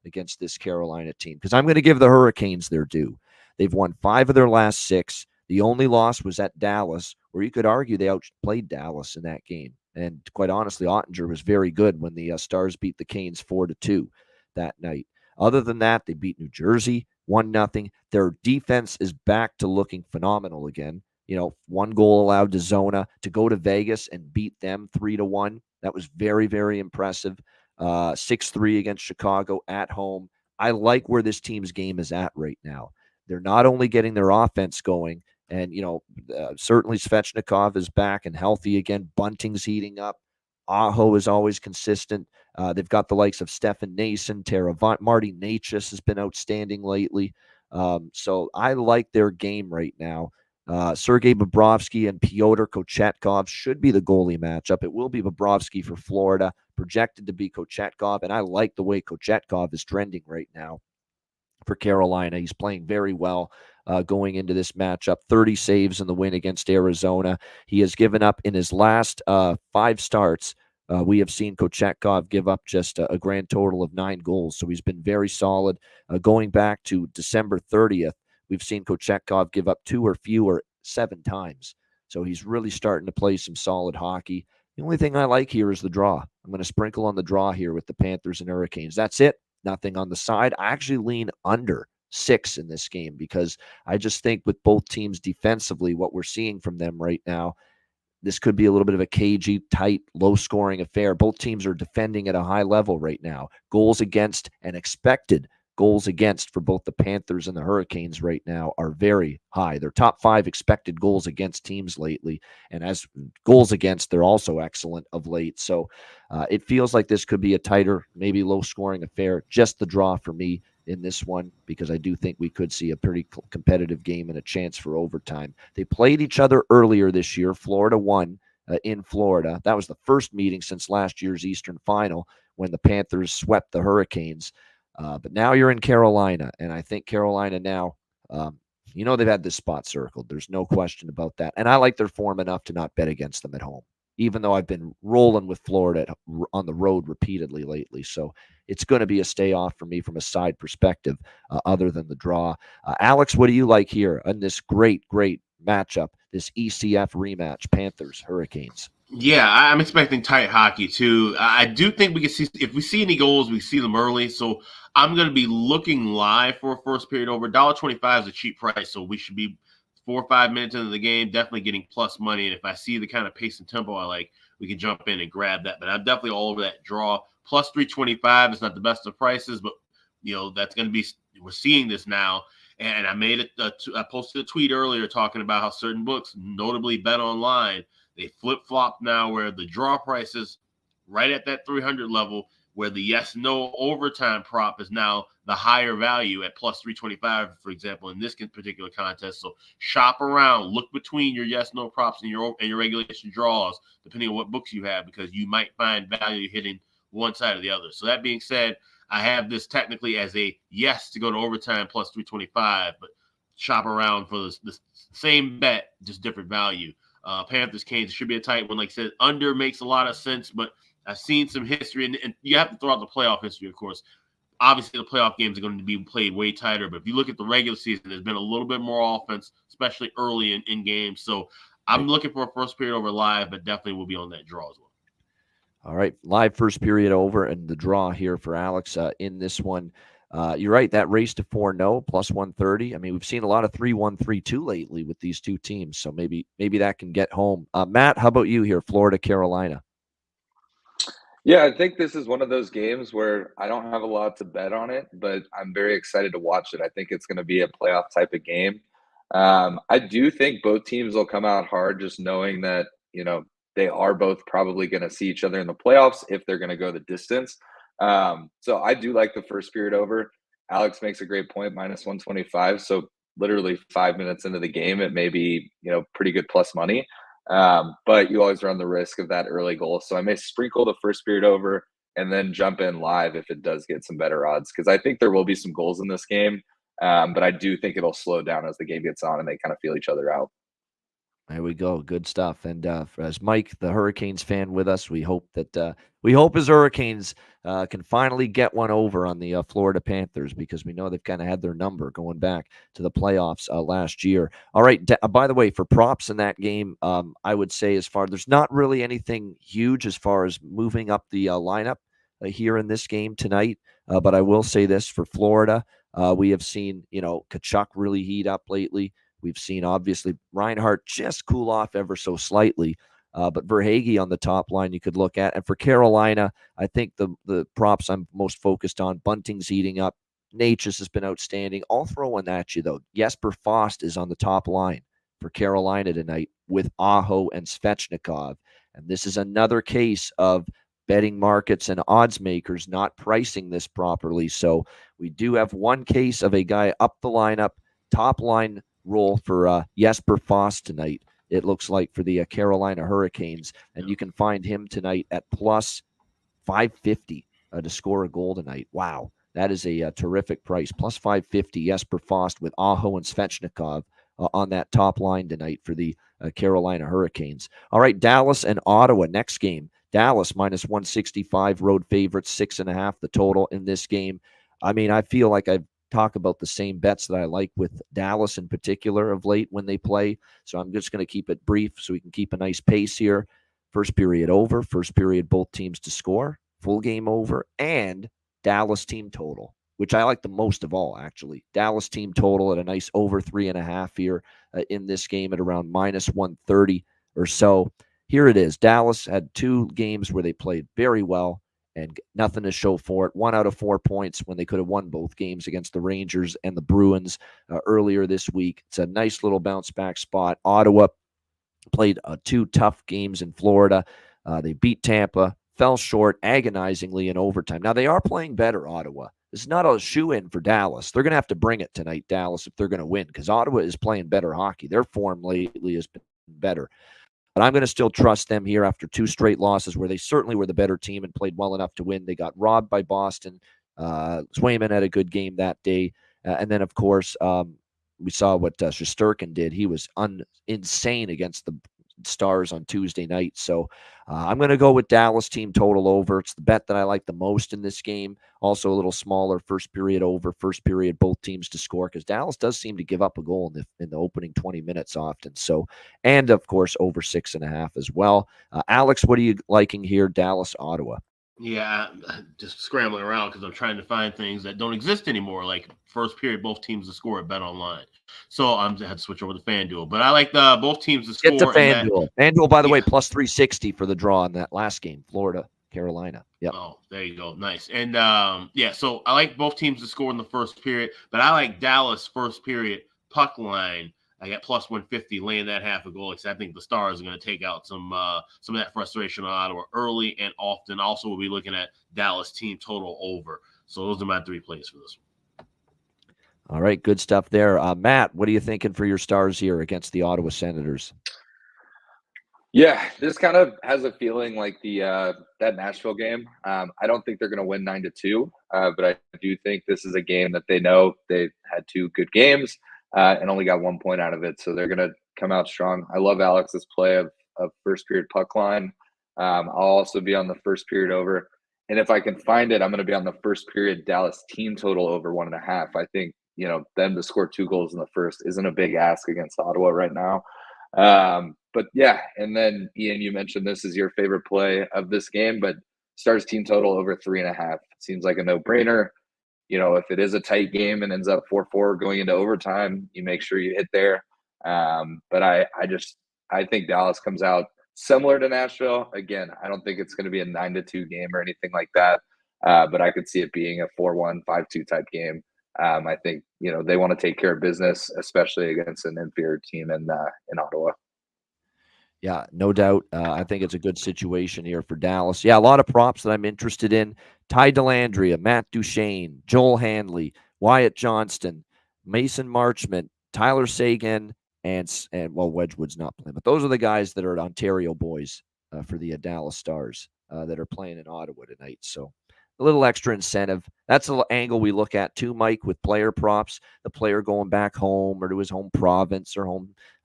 against this Carolina team because I'm going to give the Hurricanes their due. They've won 5 of their last 6. The only loss was at Dallas, where you could argue they outplayed Dallas in that game. And quite honestly, Ottinger was very good when the Stars beat the Canes 4-2 that night. Other than that, they beat New Jersey 1-0. Their defense is back to looking phenomenal again. 1 goal allowed to Zona to go to Vegas and beat them 3-1. That was very, very impressive. 6-3 against Chicago at home. I like where this team's game is at right now. They're not only getting their offense going, and, certainly Svechnikov is back and healthy again. Bunting's heating up. Aho is always consistent. They've got the likes of Stefan Nason, Marty Necas has been outstanding lately. So I like their game right now. Sergei Bobrovsky and Pyotr Kochetkov should be the goalie matchup. It will be Bobrovsky for Florida, projected to be Kochetkov, and I like the way Kochetkov is trending right now for Carolina. He's playing very well going into this matchup. 30 saves in the win against Arizona. He has given up in his last 5 starts. We have seen Kochetkov give up just a grand total of 9 goals. So he's been very solid. Going back to December 30th, we've seen Kochetkov give up 2 or fewer 7 times. So he's really starting to play some solid hockey. The only thing I like here is the draw. I'm going to sprinkle on the draw here with the Panthers and Hurricanes. That's it. Nothing on the side. I actually lean under 6 in this game because I just think with both teams defensively, what we're seeing from them right now, this could be a little bit of a cagey, tight, low-scoring affair. Both teams are defending at a high level right now. Goals against and expected goals against for both the Panthers and the Hurricanes right now are very high. They're top 5 expected goals against teams lately. And as goals against, they're also excellent of late. So it feels like this could be a tighter, maybe low-scoring affair. Just the draw for me in this one, because I do think we could see a pretty competitive game and a chance for overtime. They played each other earlier this year. Florida won in Florida. That was the first meeting since last year's Eastern Final when the Panthers swept the Hurricanes. But now you're in Carolina, and I think Carolina now, they've had this spot circled. There's no question about that. And I like their form enough to not bet against them at home, even though I've been rolling with Florida on the road repeatedly lately. So it's going to be a stay off for me from a side perspective other than the draw. Alex, what do you like here in this great, great matchup, this ECF rematch, Panthers, Hurricanes? Yeah, I'm expecting tight hockey too. I do think we can see, if we see any goals, we see them early. So I'm going to be looking live for a first period over. $1.25 is a cheap price, so we should be 4 or 5 minutes into the game, definitely getting plus money. And if I see the kind of pace and tempo I like, we can jump in and grab that. But I'm definitely all over that draw. Plus 325 is not the best of prices, but that's going to be, we're seeing this now. And I made it. I posted a tweet earlier talking about how certain books, notably Bet Online, they flip-flop now where the draw price is right at that 300 level, where the yes-no overtime prop is now the higher value at plus 325, for example, in this particular contest. So shop around, look between your yes-no props and your regulation draws, depending on what books you have, because you might find value hitting one side or the other. So that being said, I have this technically as a yes to go to overtime plus 325, but shop around for the same bet, just different value. Panthers, Canes should be a tight one. Like I said, under makes a lot of sense, but I've seen some history, and you have to throw out the playoff history, of course. Obviously, the playoff games are going to be played way tighter, but if you look at the regular season, there's been a little bit more offense, especially early in games. So I'm looking for a first period over live, but definitely will be on that draw as well. All right, live first period over, and the draw here for Alex in this one. You're right, that race to 4-0 plus 130. I mean, we've seen a lot of 3-1, 3-2 lately with these two teams, so maybe that can get home. Matt, how about you here, Florida, Carolina? Yeah, I think this is one of those games where I don't have a lot to bet on it, but I'm very excited to watch it. I think it's going to be a playoff type of game. I do think both teams will come out hard, just knowing that, they are both probably going to see each other in the playoffs if they're going to go the distance. So I do like the first period over. Alex makes a great point, minus 125. So literally 5 minutes into the game, it may be, pretty good plus money. But you always run the risk of that early goal. So I may sprinkle the first period over and then jump in live if it does get some better odds, because I think there will be some goals in this game. But I do think it'll slow down as the game gets on and they kind of feel each other out. There we go. Good stuff. And as Mike, the Hurricanes fan with us, we hope his Hurricanes can finally get one over on the Florida Panthers, because we know they've kind of had their number going back to the playoffs last year. All right. By the way, for props in that game, I would say there's not really anything huge as far as moving up the lineup here in this game tonight. But I will say this for Florida, we have seen, Tkachuk really heat up lately. We've seen, obviously, Reinhart just cool off ever so slightly. But Verhaeghe on the top line you could look at. And for Carolina, I think the props I'm most focused on, Bunting's heating up. Natchez has been outstanding. I'll throw one at you, though. Jesper Fost is on the top line for Carolina tonight with Aho and Svechnikov. And this is another case of betting markets and odds makers not pricing this properly. So we do have one case of a guy up the lineup, top line role for Jesper Fost tonight, it looks like, for the Carolina Hurricanes. And you can find him tonight at plus 550 to score a goal tonight. Wow. That is a terrific price. Plus 550, Jesper Fost with Aho and Svechnikov on that top line tonight for the Carolina Hurricanes. All right, Dallas and Ottawa next game. Dallas minus 165, road favorites, 6.5 the total in this game. I mean, I feel like I've talked about the same bets that I like with Dallas in particular of late when they play. So I'm just going to keep it brief so we can keep a nice pace here. First period over, first period both teams to score, full game over, and Dallas team total, which I like the most of all, actually. Dallas team total at a nice over 3.5 here in this game at around minus 130 or so. Here it is. Dallas had 2 games where they played very well and nothing to show for it. 1 out of 4 points when they could have won both games against the Rangers and the Bruins earlier this week. It's a nice little bounce back spot. Ottawa played 2 tough games in Florida. They beat Tampa, fell short agonizingly in overtime. Now, they are playing better, Ottawa. This is not a shoe-in for Dallas. They're going to have to bring it tonight, Dallas, if they're going to win, because Ottawa is playing better hockey. Their form lately has been better. But I'm going to still trust them here after 2 straight losses where they certainly were the better team and played well enough to win. They got robbed by Boston. Swayman had a good game that day. And then, of course, we saw what Shesterkin did. He was insane against the Stars on Tuesday night. So I'm going to go with Dallas team total over. It's the bet that I like the most in this game. Also a little smaller, first period over, first period both teams to score, because Dallas does seem to give up a goal in the opening 20 minutes often. So, and of course over 6.5 as well. Alex, what are you liking here? Dallas, Ottawa. Yeah, just scrambling around because I'm trying to find things that don't exist anymore, like first period, both teams to score at Bet Online. So I'm going to have to switch over to FanDuel. But I like both teams to score. Get to FanDuel. FanDuel, by the way, plus 360 for the draw in that last game, Florida, Carolina. Yep. Oh, there you go. Nice. And, so I like both teams to score in the first period, but I like Dallas first period puck line. I got plus 150 laying that half a goal, because I think the Stars are going to take out some of that frustration on Ottawa early and often. Also, we'll be looking at Dallas team total over. So those are my 3 plays for this one. All right, good stuff there. Matt, what are you thinking for your Stars here against the Ottawa Senators? Yeah, this kind of has a feeling like that Nashville game. I don't think they're going to win 9-2, but I do think this is a game that they know they've had 2 good games. And only got 1 point out of it. So they're going to come out strong. I love Alex's play of first period puck line. I'll also be on the first period over. And if I can find it, I'm going to be on the first period Dallas team total over 1.5. I think, them to score 2 goals in the first isn't a big ask against Ottawa right now. But yeah, and then Ian, you mentioned this is your favorite play of this game, but Stars team total over 3.5. Seems like a no-brainer. If it is a tight game and ends up 4-4 going into overtime, you make sure you hit there. But I think Dallas comes out similar to Nashville. Again, I don't think it's going to be a 9-2 game or anything like that. But I could see it being a 4-1, 5-2 type game. I think, they want to take care of business, especially against an inferior team in Ottawa. Yeah, no doubt. I think it's a good situation here for Dallas. Yeah, a lot of props that I'm interested in. Ty Dellandrea, Matt Duchene, Joel Hanley, Wyatt Johnston, Mason Marchment, Tyler Seguin, and Wedgwood's not playing. But those are the guys that are Ontario boys for the Dallas Stars that are playing in Ottawa tonight. So a little extra incentive. That's the angle we look at too, Mike, with player props. The player going back home or to his home province or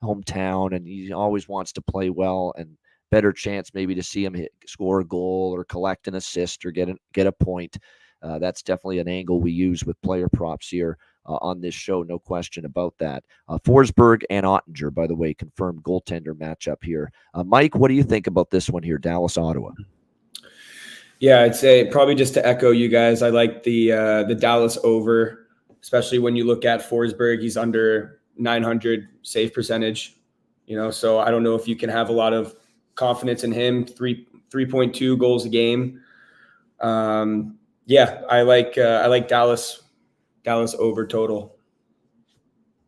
hometown, and he always wants to play well, and better chance maybe to see him score a goal or collect an assist or get a point. That's definitely an angle we use with player props here on this show, no question about that. Forsberg and Ottinger, by the way, confirmed goaltender matchup here. Mike, what do you think about this one here, Dallas-Ottawa? Yeah, I'd say probably just to echo you guys, I like the Dallas over, especially when you look at Forsberg. He's under 900 save percentage, so I don't know if you can have a lot of confidence in him. 3.2 goals a game. Yeah, I like Dallas over total.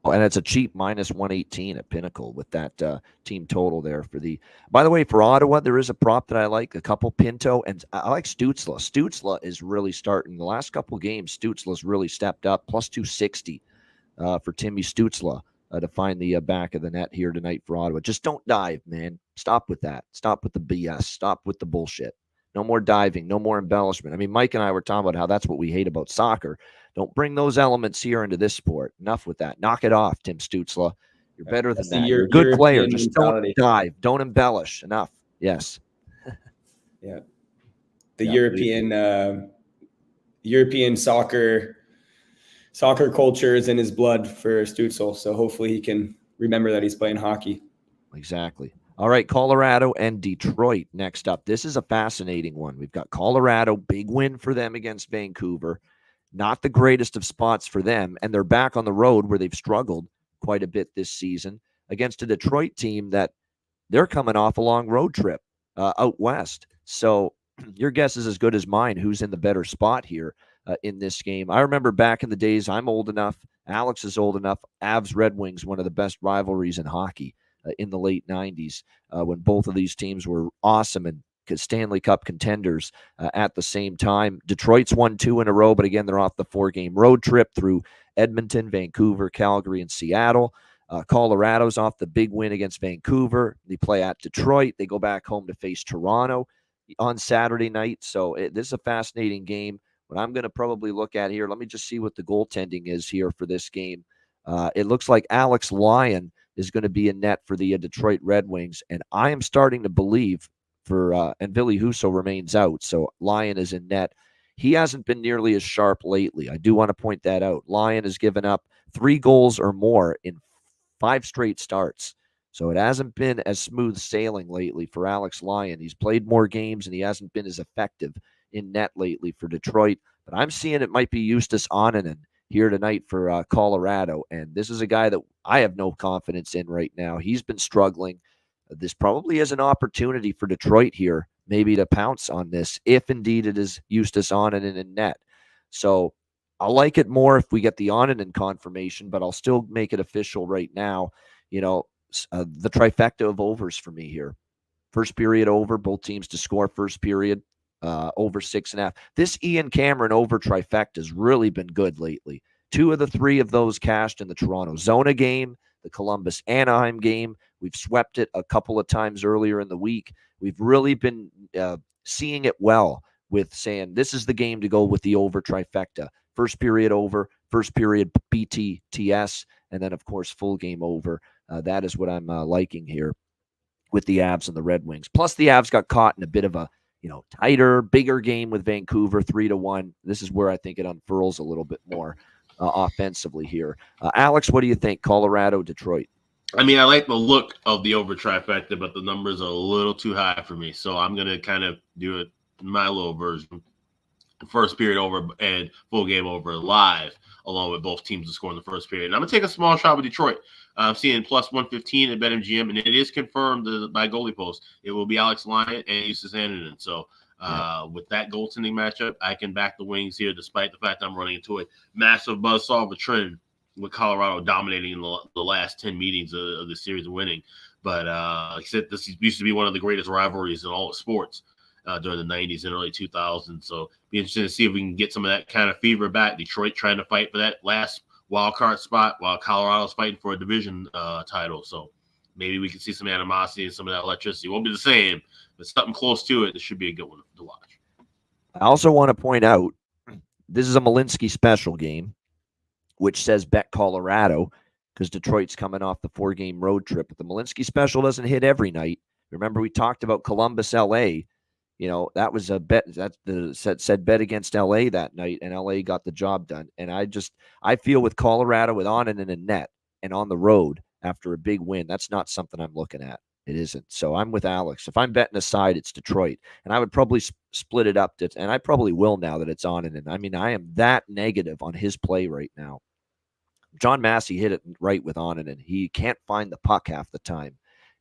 Oh, and it's a cheap -118 at Pinnacle with that team total there for the. By the way, for Ottawa, there is a prop that I like, a couple Pinto, and I like Stutzla. Stutzla is really starting. The last couple games, Stutzla's really stepped up, +260 for Timmy Stutzla to find the back of the net here tonight for Ottawa. Just don't dive, man. Stop with that. Stop with the BS. Stop with the bullshit. No more diving, no more embellishment. I mean, Mike and I were talking about how that's what we hate about soccer. Don't bring those elements here into this sport. Enough with that. Knock it off, Tim Stutzla. You're better than that. You're a good player. Just don't dive. Don't embellish. Enough. Yes. Yeah. The European soccer culture is in his blood for Stutzel. So hopefully he can remember that he's playing hockey. Exactly. All right, Colorado and Detroit next up. This is a fascinating one. We've got Colorado, big win for them against Vancouver. Not the greatest of spots for them, and they're back on the road where they've struggled quite a bit this season against a Detroit team that they're coming off a long road trip out west. So your guess is as good as mine who's in the better spot here in this game. I remember back in the days, I'm old enough, Alex is old enough, Avs Red Wings, one of the best rivalries in hockey. In the late 90s when both of these teams were awesome and Stanley Cup contenders at the same time. Detroit's won 2 in a row, but again, they're off the 4-game road trip through Edmonton, Vancouver, Calgary, and Seattle. Colorado's off the big win against Vancouver. They play at Detroit. They go back home to face Toronto on Saturday night. So this is a fascinating game. What I'm going to probably look at here, let me just see what the goaltending is here for this game. It looks like Alex Lyon is going to be in net for the Detroit Red Wings. And I am starting to believe and Billy Husso remains out. So Lyon is in net. He hasn't been nearly as sharp lately. I do want to point that out. Lyon has given up 3 goals or more in 5 straight starts. So it hasn't been as smooth sailing lately for Alex Lyon. He's played more games and he hasn't been as effective in net lately for Detroit. But I'm seeing it might be Justus Onanen here tonight for Colorado. And this is a guy that I have no confidence in right now. He's been struggling. This probably is an opportunity for Detroit here, maybe to pounce on this, if indeed it is Justus Onanen in net. So I'll like it more if we get the Onanen confirmation, but I'll still make it official right now. You know, the trifecta of overs for me here. First period over, both teams to score first period. Over 6.5. This Ian Cameron over trifecta has really been good lately. 2 of the 3 of those cashed in the Toronto Zona game, the Columbus Anaheim game. We've swept it a couple of times earlier in the week. We've really been seeing it well with saying this is the game to go with the over trifecta. First period over, first period BTTS, and then, of course, full game over. That is what I'm liking here with the Avs and the Red Wings. Plus, the Avs got caught in a bit of a tighter, bigger game with Vancouver, 3-1. This is where I think it unfurls a little bit more offensively here. Alex, what do you think? Colorado, Detroit. I mean, I like the look of the over trifecta, but the numbers are a little too high for me. So I'm going to kind of do it my little version. First period over and full game over live, along with both teams to score in the first period. And I'm going to take a small shot with Detroit. I'm seeing plus 115 at BetMGM, and it is confirmed by Goalie Post. It will be Alex Lyon and Justus Onanen. So with that goaltending matchup, I can back the Wings here, despite the fact I'm running into a massive buzzsaw of a trend with Colorado dominating in the last 10 meetings of the series and winning. But like I said, this used to be one of the greatest rivalries in all of sports during the 90s and early 2000s. So be interested to see if we can get some of that kind of fever back. Detroit trying to fight for that last wild card spot while Colorado's fighting for a division title. So maybe we can see some animosity and some of that electricity. It won't be the same, but something close to it. This should be a good one to watch. I also want to point out this is a Malinsky special game, which says bet Colorado because Detroit's coming off the 4-game road trip. But the Malinsky special doesn't hit every night. Remember, we talked about Columbus, LA. That was a bet that said bet against LA that night, and LA got the job done. And I feel with Colorado, with Onanen in net and on the road after a big win, that's not something I'm looking at. It isn't. So I'm with Alex. If I'm betting a side, it's Detroit. And I would probably split it up, and I probably will now that it's Onanen. I mean, I am that negative on his play right now. John Massey hit it right with Onanen. He can't find the puck half the time.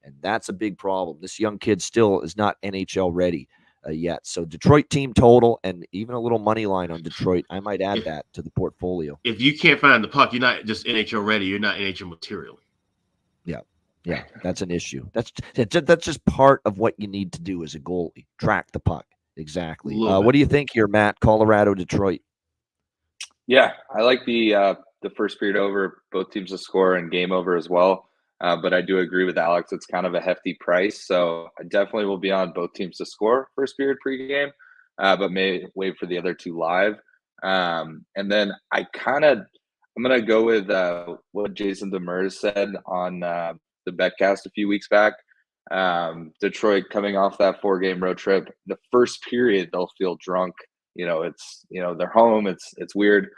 And that's a big problem. This young kid still is not NHL ready yet. So Detroit team total and even a little money line on Detroit. I might add that to the portfolio. If you can't find the puck, you're not just NHL ready. You're not NHL material. Yeah, that's an issue. That's just part of what you need to do as a goalie. Track the puck. Exactly. What do you think here, Matt? Colorado, Detroit. Yeah, I like the first period over, both teams to score, and game over as well. But I do agree with Alex. It's kind of a hefty price, so I definitely will be on both teams to score first period pregame, but may wait for the other two live. And then I'm gonna go with what Jason Demers said on the Betcast a few weeks back. Detroit coming off that 4-game road trip, the first period they'll feel drunk. It's they're home. It's weird.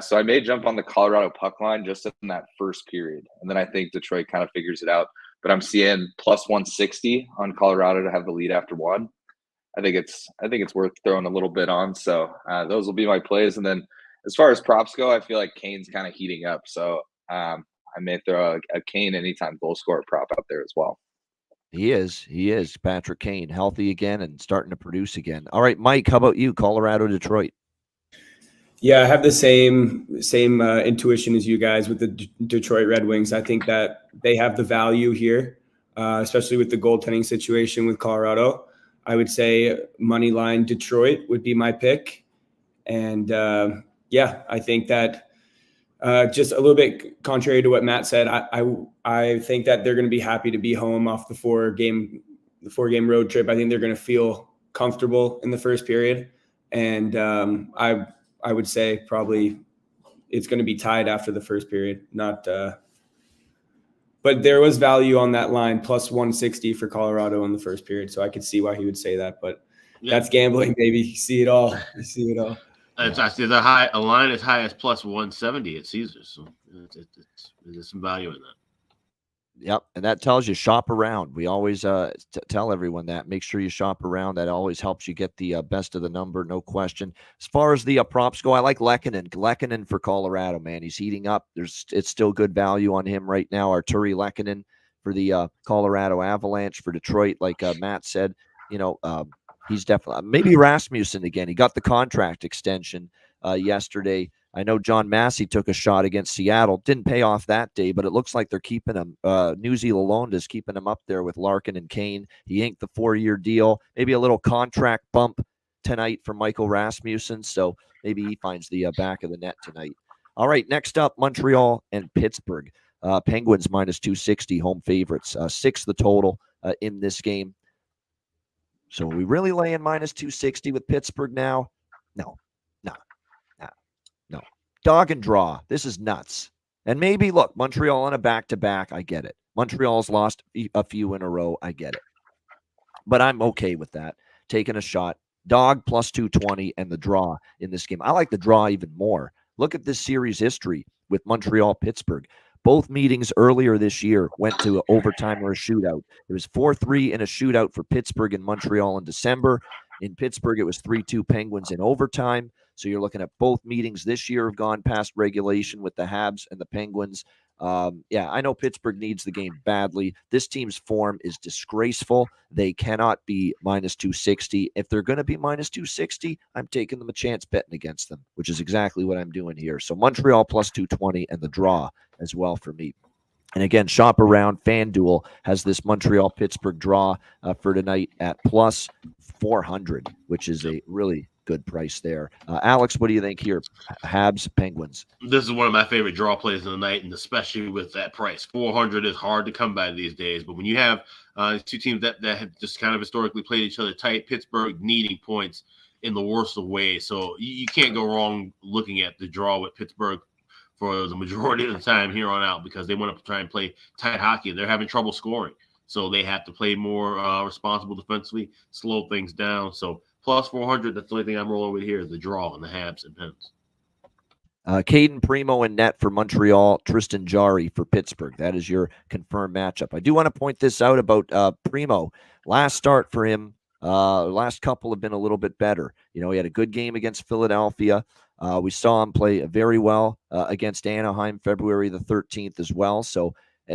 So I may jump on the Colorado puck line just in that first period, and then I think Detroit kind of figures it out. But I'm seeing plus 160 on Colorado to have the lead after one. I think it's worth throwing a little bit on. So those will be my plays. And then as far as props go, I feel like Kane's kind of heating up. So I may throw a Kane anytime goal scorer prop out there as well. He is Patrick Kane, healthy again and starting to produce again. All right, Mike, how about you? Colorado, Detroit. Yeah, I have the same intuition as you guys with the Detroit Red Wings. I think that they have the value here, especially with the goaltending situation with Colorado. I would say money line Detroit would be my pick. And I think that just a little bit contrary to what Matt said, I think that they're going to be happy to be home off the four-game road trip. I think they're going to feel comfortable in the first period. And I would say probably it's going to be tied after the first period, but there was value on that line, plus 160 for Colorado in the first period. So I could see why he would say that, but that's gambling, baby. You see it all. I see a line as high as plus 170 at Caesars. So there's some value in that. Yep, and that tells you shop around. We always tell everyone that. Make sure you shop around. That always helps you get the best of the number, no question. As far as the props go, I like Lehkonen. Lehkonen for Colorado, man. He's heating up. It's still good value on him right now. Arturi Lehkonen for the Colorado Avalanche. For Detroit, like Matt said, he's definitely maybe Rasmussen again. He got the contract extension yesterday. I know John Massey took a shot against Seattle. Didn't pay off that day, but it looks like they're keeping him. New Zealand is keeping him up there with Larkin and Kane. He inked the 4-year deal. Maybe a little contract bump tonight for Michael Rasmussen, so maybe he finds the back of the net tonight. All right, next up, Montreal and Pittsburgh. Penguins minus 260, home favorites. 6 the total in this game. So are we really laying minus 260 with Pittsburgh now? No. Dog and draw. This is nuts. And maybe, look, Montreal on a back-to-back. I get it. Montreal's lost a few in a row. I get it. But I'm okay with that. Taking a shot. Dog plus 220 and the draw in this game. I like the draw even more. Look at this series history with Montreal-Pittsburgh. Both meetings earlier this year went to overtime or a shootout. It was 4-3 in a shootout for Pittsburgh and Montreal in December. In Pittsburgh, it was 3-2 Penguins in overtime. So you're looking at both meetings this year have gone past regulation with the Habs and the Penguins. I know Pittsburgh needs the game badly. This team's form is disgraceful. They cannot be minus 260. If they're going to be minus 260, I'm taking them a chance betting against them, which is exactly what I'm doing here. So Montreal plus 220 and the draw as well for me. And again, shop around. FanDuel has this Montreal-Pittsburgh draw for tonight at plus 400, which is a really good price there. Alex, what do you think here? Habs, Penguins. This is one of my favorite draw plays of the night, and especially with that price. 400 is hard to come by these days. But when you have two teams that have just kind of historically played each other tight, Pittsburgh needing points in the worst of ways. So you can't go wrong looking at the draw with Pittsburgh for the majority of the time here on out, because they want to try and play tight hockey, and they're having trouble scoring. So they have to play more responsible defensively, slow things down. So plus 400, that's the only thing I'm rolling with here is the draw on the Habs and Pens. Caden Primo in net for Montreal, Tristan Jarry for Pittsburgh. That is your confirmed matchup. I do want to point this out about Primo. Last start for him, last couple have been a little bit better. He had a good game against Philadelphia. We saw him play very well against Anaheim February the 13th as well. So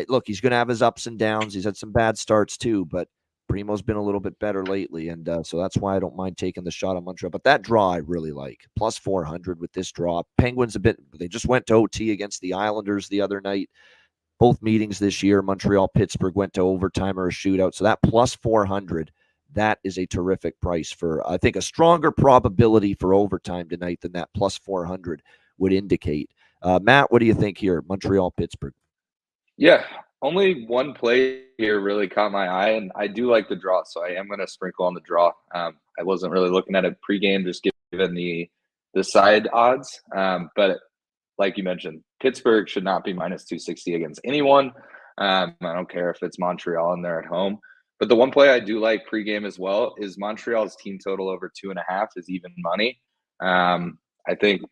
Look, he's going to have his ups and downs. He's had some bad starts too, but Primo's been a little bit better lately, and so that's why I don't mind taking the shot on Montreal. But that draw I really like. Plus 400 with this draw. Penguins they just went to OT against the Islanders the other night. Both meetings this year, Montreal, Pittsburgh went to overtime or a shootout. So that plus 400, that is a terrific price for, I think, a stronger probability for overtime tonight than that plus 400 would indicate. Matt, what do you think here? Montreal, Pittsburgh. Yeah, only one play here really caught my eye, and I do like the draw, so I am going to sprinkle on the draw. I wasn't really looking at it pregame, just given the side odds. But like you mentioned, Pittsburgh should not be minus 260 against anyone. I don't care if it's Montreal and they're at home. But the one play I do like pregame as well is Montreal's team total over 2.5 is even money. I think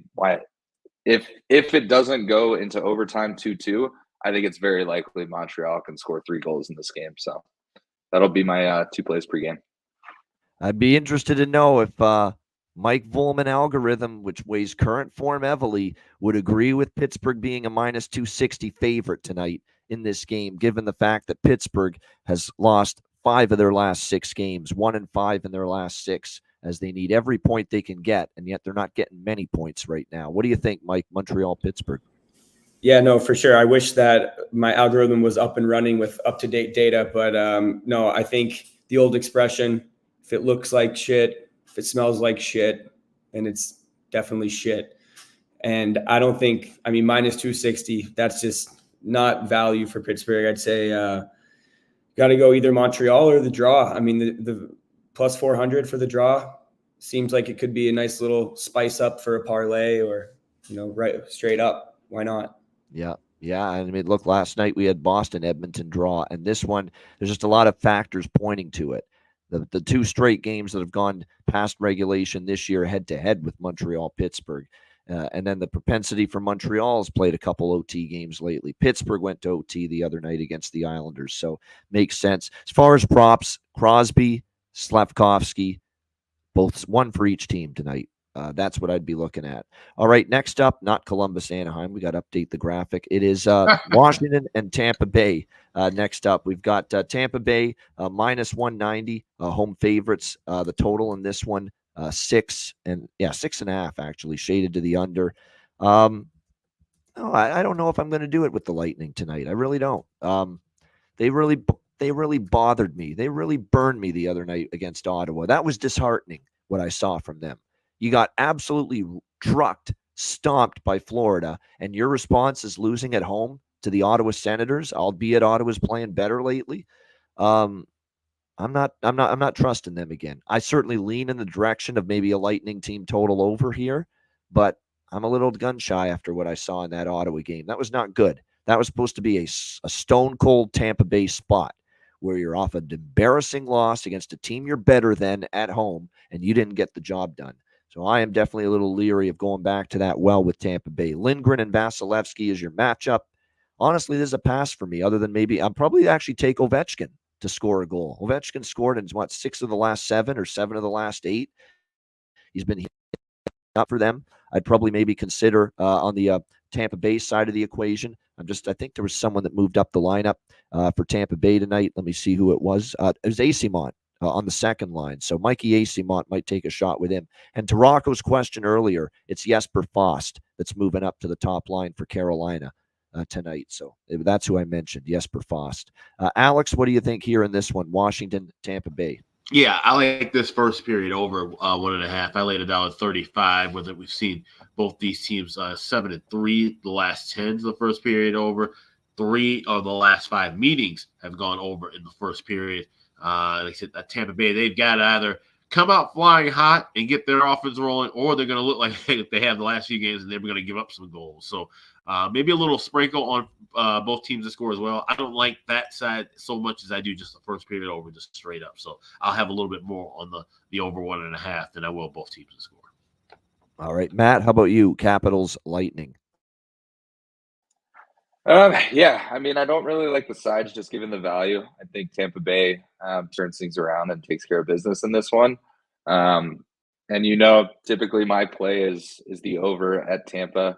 if it doesn't go into overtime 2-2, I think it's very likely Montreal can score 3 goals in this game. So that'll be my 2 plays pregame. I'd be interested to know if Mike Volman algorithm, which weighs current form heavily, would agree with Pittsburgh being a minus 260 favorite tonight in this game, given the fact that Pittsburgh has lost 5 of their last 6 games, 1-5 in their last 6, as they need every point they can get, and yet they're not getting many points right now. What do you think, Mike? Montreal, Pittsburgh? Yeah, no, for sure. I wish that my algorithm was up and running with up-to-date data, but no, I think the old expression, if it looks like shit, if it smells like shit, and it's definitely shit. And I don't think, minus 260, that's just not value for Pittsburgh. I'd say got to go either Montreal or the draw. The plus 400 for the draw seems like it could be a nice little spice up for a parlay or, right straight up. Why not? Yeah. Look, last night we had Boston, Edmonton draw, and this one, there's just a lot of factors pointing to it. The 2 straight games that have gone past regulation this year head-to-head with Montreal, Pittsburgh. And then the propensity for Montreal has played a couple OT games lately. Pittsburgh went to OT the other night against the Islanders, so makes sense. As far as props, Crosby, Slavkovsky, both one for each team tonight. That's what I'd be looking at. All right, next up, not Columbus, Anaheim. We got to update the graphic. It is Washington and Tampa Bay. Next up, we've got Tampa Bay minus 190, home favorites. The total in this one, 6.5 actually, shaded to the under. I don't know if I'm going to do it with the Lightning tonight. I really don't. They really bothered me. They really burned me the other night against Ottawa. That was disheartening what I saw from them. You got absolutely trucked, stomped by Florida, and your response is losing at home to the Ottawa Senators, albeit Ottawa's playing better lately. I'm not trusting them again. I certainly lean in the direction of maybe a Lightning team total over here, but I'm a little gun shy after what I saw in that Ottawa game. That was not good. That was supposed to be a stone cold Tampa Bay spot where you're off an embarrassing loss against a team you're better than at home, and you didn't get the job done. So I am definitely a little leery of going back to that well with Tampa Bay. Lindgren and Vasilevsky is your matchup. Honestly, there's a pass for me, other than maybe I'll probably actually take Ovechkin to score a goal. Ovechkin scored in 6 of the last 7 or 7 of the last 8. He's been up for them. I'd probably maybe consider on the Tampa Bay side of the equation. I think there was someone that moved up the lineup for Tampa Bay tonight. Let me see who it was. It was Acimont on the second line. So Mikey Acimont might take a shot with him. And to Rocco's question earlier, it's Jesper Fast that's moving up to the top line for Carolina tonight. So that's who I mentioned, Jesper Fast. Alex, what do you think here in this one? Washington, Tampa Bay. Yeah, I like this first period over 1.5. I laid it down at 35. With it, we've seen both these teams 7-3 the last 10 to the first period over. 3 of the last 5 meetings have gone over in the first period. Like I said, Tampa Bay, they've got to either come out flying hot and get their offense rolling, or they're going to look like they have the last few games and they're going to give up some goals. So maybe a little sprinkle on both teams to score as well. I don't like that side so much as I do just the first period over, just straight up. So I'll have a little bit more on the over 1.5 than I will both teams to score. All right, Matt, how about you? Capitals, Lightning. Yeah, I don't really like the sides just given the value. I think Tampa Bay turns things around and takes care of business in this one. And typically my play is the over at Tampa.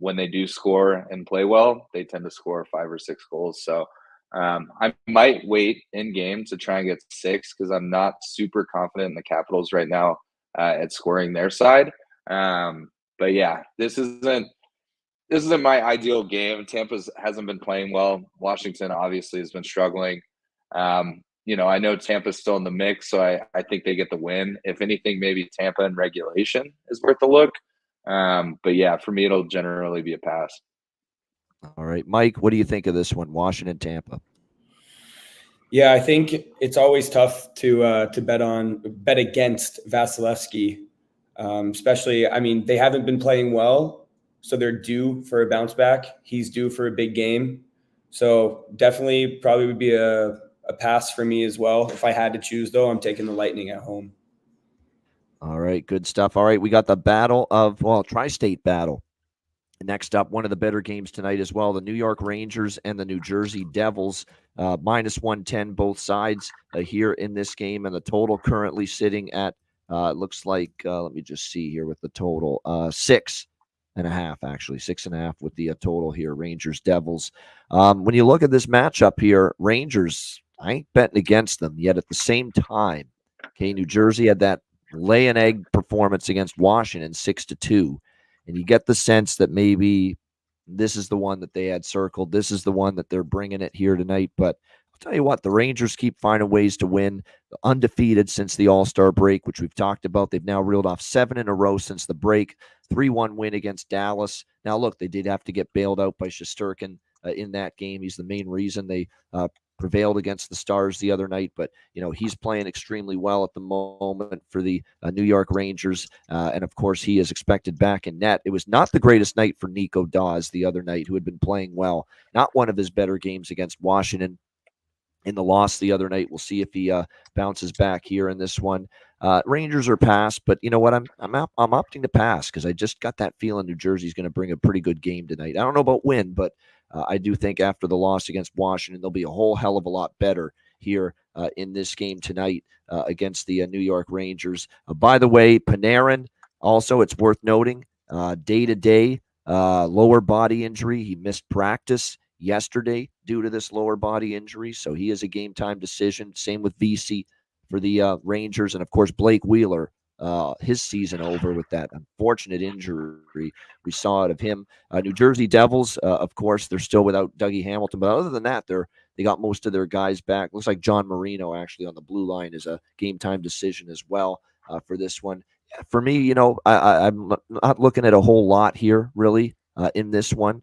when they do score and play well, they tend to score 5 or 6 goals. So I might wait in game to try and get 6 because I'm not super confident in the Capitals right now at scoring their side. But yeah, this isn't my ideal game. Tampa hasn't been playing well. Washington obviously has been struggling. I know Tampa's still in the mix, so I think they get the win. If anything, maybe Tampa in regulation is worth a look. But yeah, for me, it'll generally be a pass. All right, Mike, what do you think of this one, Washington, Tampa? Yeah, I think it's always tough to bet against Vasilevsky, especially. I mean, they haven't been playing well, so they're due for a bounce back. He's due for a big game, so definitely probably would be a pass for me as well. If I had to choose, though, I'm taking the Lightning at home. All right, good stuff. All right, we got the tri-state battle. Next up, one of the better games tonight as well, the New York Rangers and the New Jersey Devils, minus 110 both sides here in this game, and the total currently sitting at, looks like, let me just see here with the total, 6.5, actually, 6.5 with the total here, Rangers, Devils. When you look at this matchup here, Rangers, I ain't betting against them, yet at the same time, okay, New Jersey had that lay an egg performance against Washington, 6-2. And you get the sense that maybe this is the one that they had circled. This is the one that they're bringing it here tonight. But I'll tell you what, the Rangers keep finding ways to win. Undefeated since the All-Star break, which we've talked about. They've now reeled off 7 in a row since the break. 3-1 win against Dallas. Now, look, they did have to get bailed out by Shesterkin in that game. He's the main reason they prevailed against the Stars the other night, but he's playing extremely well at the moment for the New York Rangers, and of course he is expected back in net. It was not the greatest night for Nico Dawes the other night, who had been playing well. Not one of his better games against Washington. In the loss the other night, we'll see if he bounces back here in this one. Rangers are pass, but you know what? I'm opting to pass because I just got that feeling New Jersey's going to bring a pretty good game tonight. I don't know about win, but I do think after the loss against Washington, they'll be a whole hell of a lot better here in this game tonight against the New York Rangers. By the way, Panarin, also, it's worth noting, day-to-day lower body injury. He missed practice yesterday due to this lower body injury, so he is a game-time decision. Same with VC for the Rangers, and of course, Blake Wheeler, his season over with that unfortunate injury we saw out of him. New Jersey Devils, of course, they're still without Dougie Hamilton, but other than that, they got most of their guys back. Looks like John Marino actually on the blue line is a game time decision as well for this one. For me, I'm not looking at a whole lot here really in this one,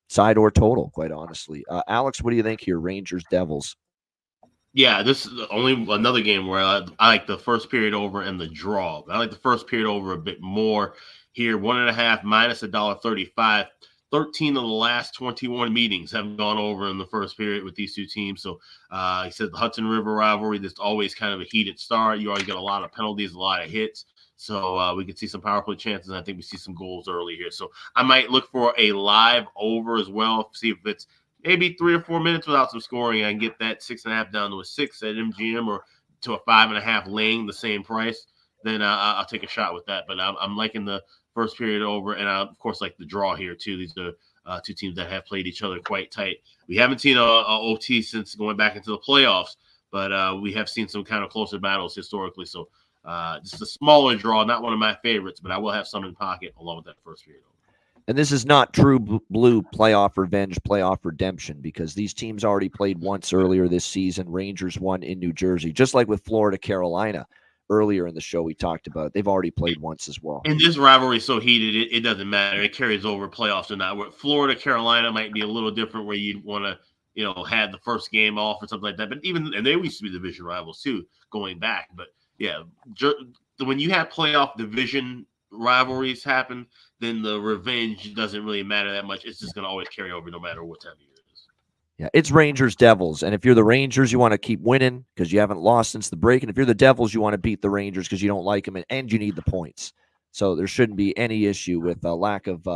side or total, quite honestly. Alex, what do you think here? Rangers Devils. Yeah, this is only another game where I like the first period over and the draw. I like the first period over a bit more here. 1.5 minus $1.35. 13 of the last 21 meetings have gone over in the first period with these two teams. So he said the Hudson River rivalry, that's always kind of a heated start. You always get a lot of penalties, a lot of hits. So we could see some power play chances. And I think we see some goals early here. So I might look for a live over as well. See if it's maybe 3 or 4 minutes without some scoring. I can get that 6.5 down to a 6 at MGM or to a 5.5 laying the same price. Then I'll take a shot with that. But I'm liking the first period over, and I, of course, like the draw here too. These are two teams that have played each other quite tight. We haven't seen a OT since going back into the playoffs, but we have seen some kind of closer battles historically. So just a smaller draw, not one of my favorites, but I will have some in pocket along with that first period over. And this is not true blue playoff revenge, playoff redemption, because these teams already played once earlier this season. Rangers won in New Jersey, just like with Florida, Carolina. Earlier in the show, we talked about they've already played once as well. And this rivalry is so heated, it doesn't matter. It carries over playoffs or not. Where Florida, Carolina might be a little different, where you'd want to, have the first game off or something like that. But and they used to be division rivals too, going back. But yeah, when you have playoff division rivalries happen, then the revenge doesn't really matter that much. It's just going to always carry over no matter what time of year it is. Yeah, it's Rangers Devils. And if you're the Rangers, you want to keep winning because you haven't lost since the break. And if you're the Devils, you want to beat the Rangers because you don't like them and you need the points. So there shouldn't be any issue with a lack of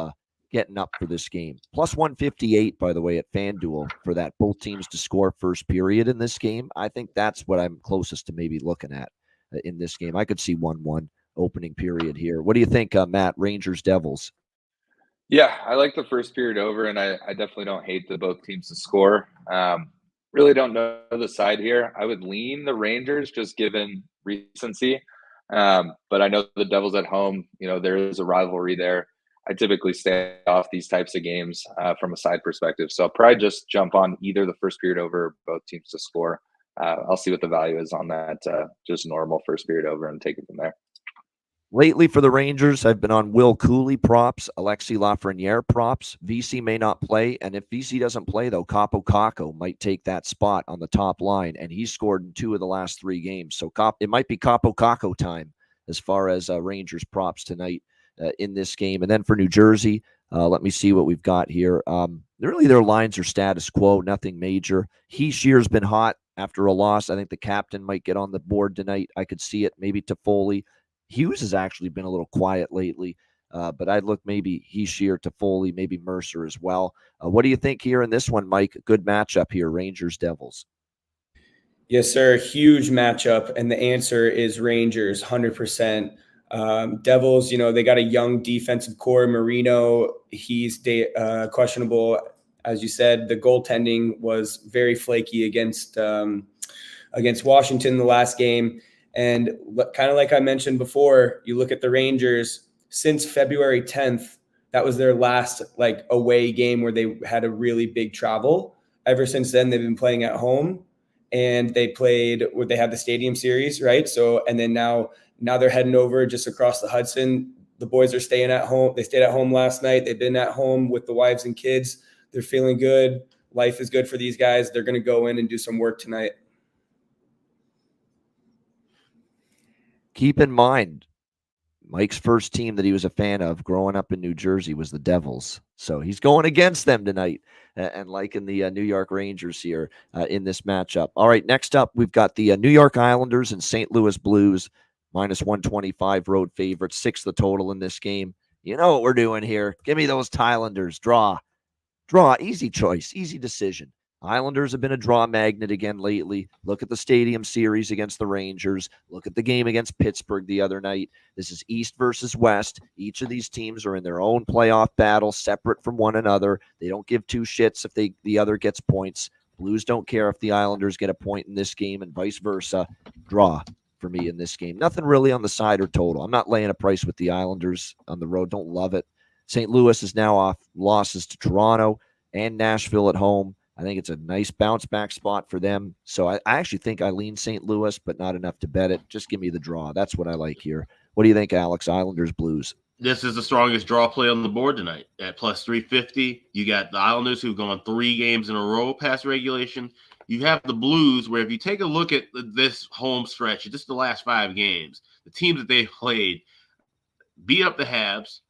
getting up for this game. Plus 158, by the way, at FanDuel for that. Both teams to score first period in this game. I think that's what I'm closest to maybe looking at in this game. I could see 1-1. Opening period here. What do you think, Matt? Rangers, Devils? Yeah, I like the first period over, and I definitely don't hate the both teams to score. Really don't know the side here. I would lean the Rangers just given recency. But I know the Devils at home, there is a rivalry there. I typically stay off these types of games from a side perspective. So I'll probably just jump on either the first period over or both teams to score. I'll see what the value is on that just normal first period over and take it from there. Lately for the Rangers, I've been on Will Cooley props, Alexi Lafreniere props. VC may not play, and if VC doesn't play, though, Capo Caco might take that spot on the top line, and he scored in 2 of the last 3 games. So it might be Capo Caco time as far as Rangers props tonight in this game. And then for New Jersey, let me see what we've got here. Really, their lines are status quo, nothing major. Heeshier's been hot after a loss. I think the captain might get on the board tonight. I could see it, maybe Toffoli. Hughes has actually been a little quiet lately, but I'd look maybe Heeshier, Toffoli, maybe Mercer as well. What do you think here in this one, Mike? Good matchup here, Rangers-Devils. Yes, sir. Huge matchup. And the answer is Rangers, 100%. Devils, they got a young defensive core. Marino, he's questionable. As you said, the goaltending was very flaky against Washington the last game. And kind of like I mentioned before, you look at the Rangers since February 10th, that was their last away game where they had a really big travel. Ever since then, they've been playing at home, and they had the Stadium Series, right? So, and then now they're heading over just across the Hudson. The boys are staying at home. They stayed at home last night. They've been at home with the wives and kids. They're feeling good. Life is good for these guys. They're going to go in and do some work tonight. Keep in mind, Mike's first team that he was a fan of growing up in New Jersey was the Devils. So he's going against them tonight and liking the New York Rangers here in this matchup. All right, next up, we've got the New York Islanders and St. Louis Blues, minus 125 road favorites, 6 the total in this game. You know what we're doing here. Give me those Islanders. Draw. Easy choice, easy decision. Islanders have been a draw magnet again lately. Look at the Stadium Series against the Rangers. Look at the game against Pittsburgh the other night. This is East versus West. Each of these teams are in their own playoff battle, separate from one another. They don't give 2 shits if the other gets points. Blues don't care if the Islanders get a point in this game and vice versa. Draw for me in this game. Nothing really on the side or total. I'm not laying a price with the Islanders on the road. Don't love it. St. Louis is now off losses to Toronto and Nashville at home. I think it's a nice bounce back spot for them. So I actually think I lean St. Louis, but not enough to bet it. Just give me the draw. That's what I like here. What do you think, Alex? Islanders, Blues? This is the strongest draw play on the board tonight at plus 350. You got the Islanders who've gone 3 games in a row past regulation. You have the Blues where if you take a look at this home stretch, just the last 5 games, the teams that they've played beat up the Habs.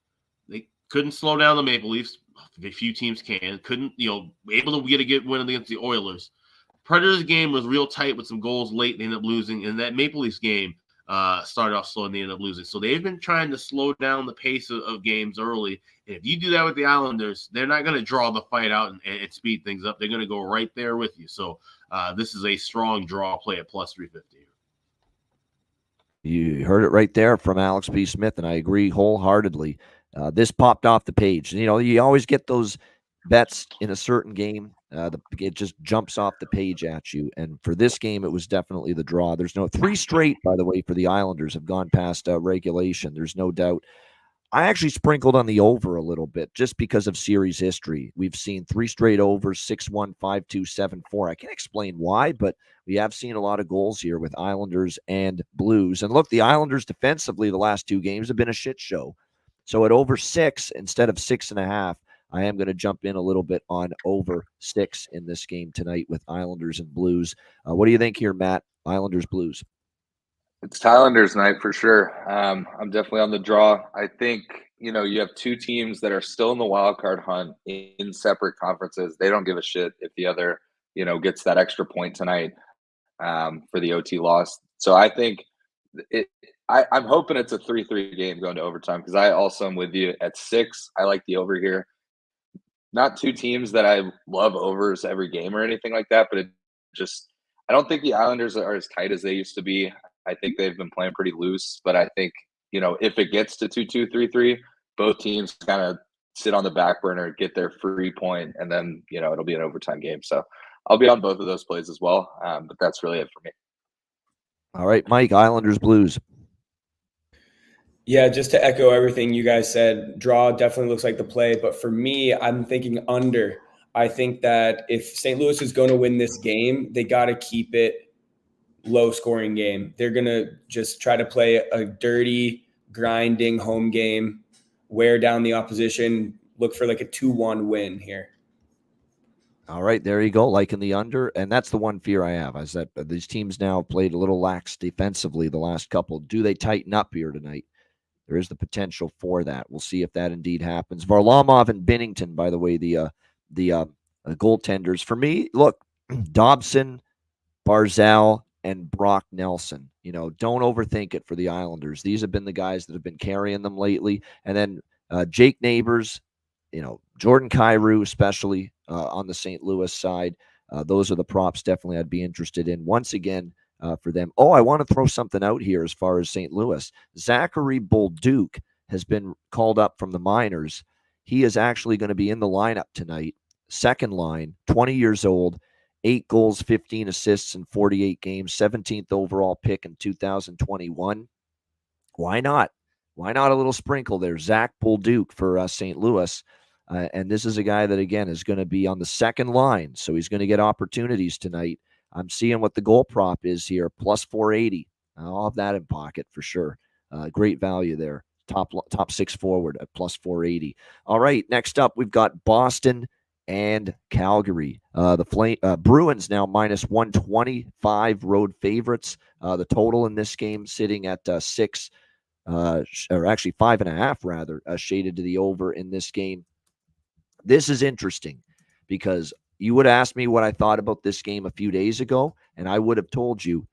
They couldn't slow down the Maple Leafs. A few teams couldn't, able to get a good win against the Oilers. Predators game was real tight with some goals late. They ended up losing. And that Maple Leafs game started off slow and they ended up losing. So they've been trying to slow down the pace of games early. And if you do that with the Islanders, they're not going to draw the fight out and speed things up. They're going to go right there with you. So this is a strong draw play at plus 350. You heard it right there from Alex B. Smith, and I agree wholeheartedly. This popped off the page. You always get those bets in a certain game. It just jumps off the page at you. And for this game, it was definitely the draw. There's no 3 straight, by the way, for the Islanders have gone past regulation. There's no doubt. I actually sprinkled on the over a little bit just because of series history. We've seen 3 straight overs, 6-1, 5-2, 7-4. I can't explain why, but we have seen a lot of goals here with Islanders and Blues. And look, the Islanders defensively the last 2 games have been a shit show. So at over 6 instead of 6.5, I am going to jump in a little bit on over 6 in this game tonight with Islanders and Blues. What do you think here, Matt? Islanders, Blues. It's Islanders night for sure. I'm definitely on the draw. I think, you have 2 teams that are still in the wild card hunt in separate conferences. They don't give a shit if the other, gets that extra point tonight for the OT loss. So I think I'm hoping it's a 3-3 game going to overtime because I also am with you at 6. I like the over here. Not 2 teams that I love overs every game or anything like that, but I don't think the Islanders are as tight as they used to be. I think they've been playing pretty loose, but I think, if it gets to 2-2, 3-3, both teams kind of sit on the back burner, get their free point, and then, it'll be an overtime game. So I'll be on both of those plays as well. But that's really it for me. All right, Mike, Islanders Blues. Yeah, just to echo everything you guys said, draw definitely looks like the play. But for me, I'm thinking under. I think that if St. Louis is going to win this game, they got to keep it low scoring game. They're going to just try to play a dirty, grinding home game, wear down the opposition, look for like a 2-1 win here. All right, there you go. Liking the under, and that's the one fear I have is that these teams now played a little lax defensively the last couple. Do they tighten up here tonight? There is the potential for that. We'll see if that indeed happens. Varlamov and Binnington, by the way, the goaltenders. For me, look, Dobson, Barzal, and Brock Nelson. Don't overthink it for the Islanders. These have been the guys that have been carrying them lately. And then Jake Neighbors, Jordan Kyrou, especially on the St. Louis side. Those are the props definitely I'd be interested in. Once again, for them. Oh, I want to throw something out here as far as St. Louis. Zachary Bolduc has been called up from the minors. He is actually going to be in the lineup tonight. Second line, 20 years old, 8 goals, 15 assists in 48 games, 17th overall pick in 2021. Why not? Why not a little sprinkle there? Zach Bolduc for St. Louis. And this is a guy that, again, is going to be on the second line, so he's going to get opportunities tonight. I'm seeing what the goal prop is here, plus 480. I'll have that in pocket for sure. Great value there. Top 6 forward at plus 480. All right, next up, we've got Boston and Calgary. The Bruins now minus 125 road favorites. The total in this game sitting at 6, or actually 5.5 rather, shaded to the over in this game. This is interesting because you would ask me what I thought about this game a few days ago, and I would have told you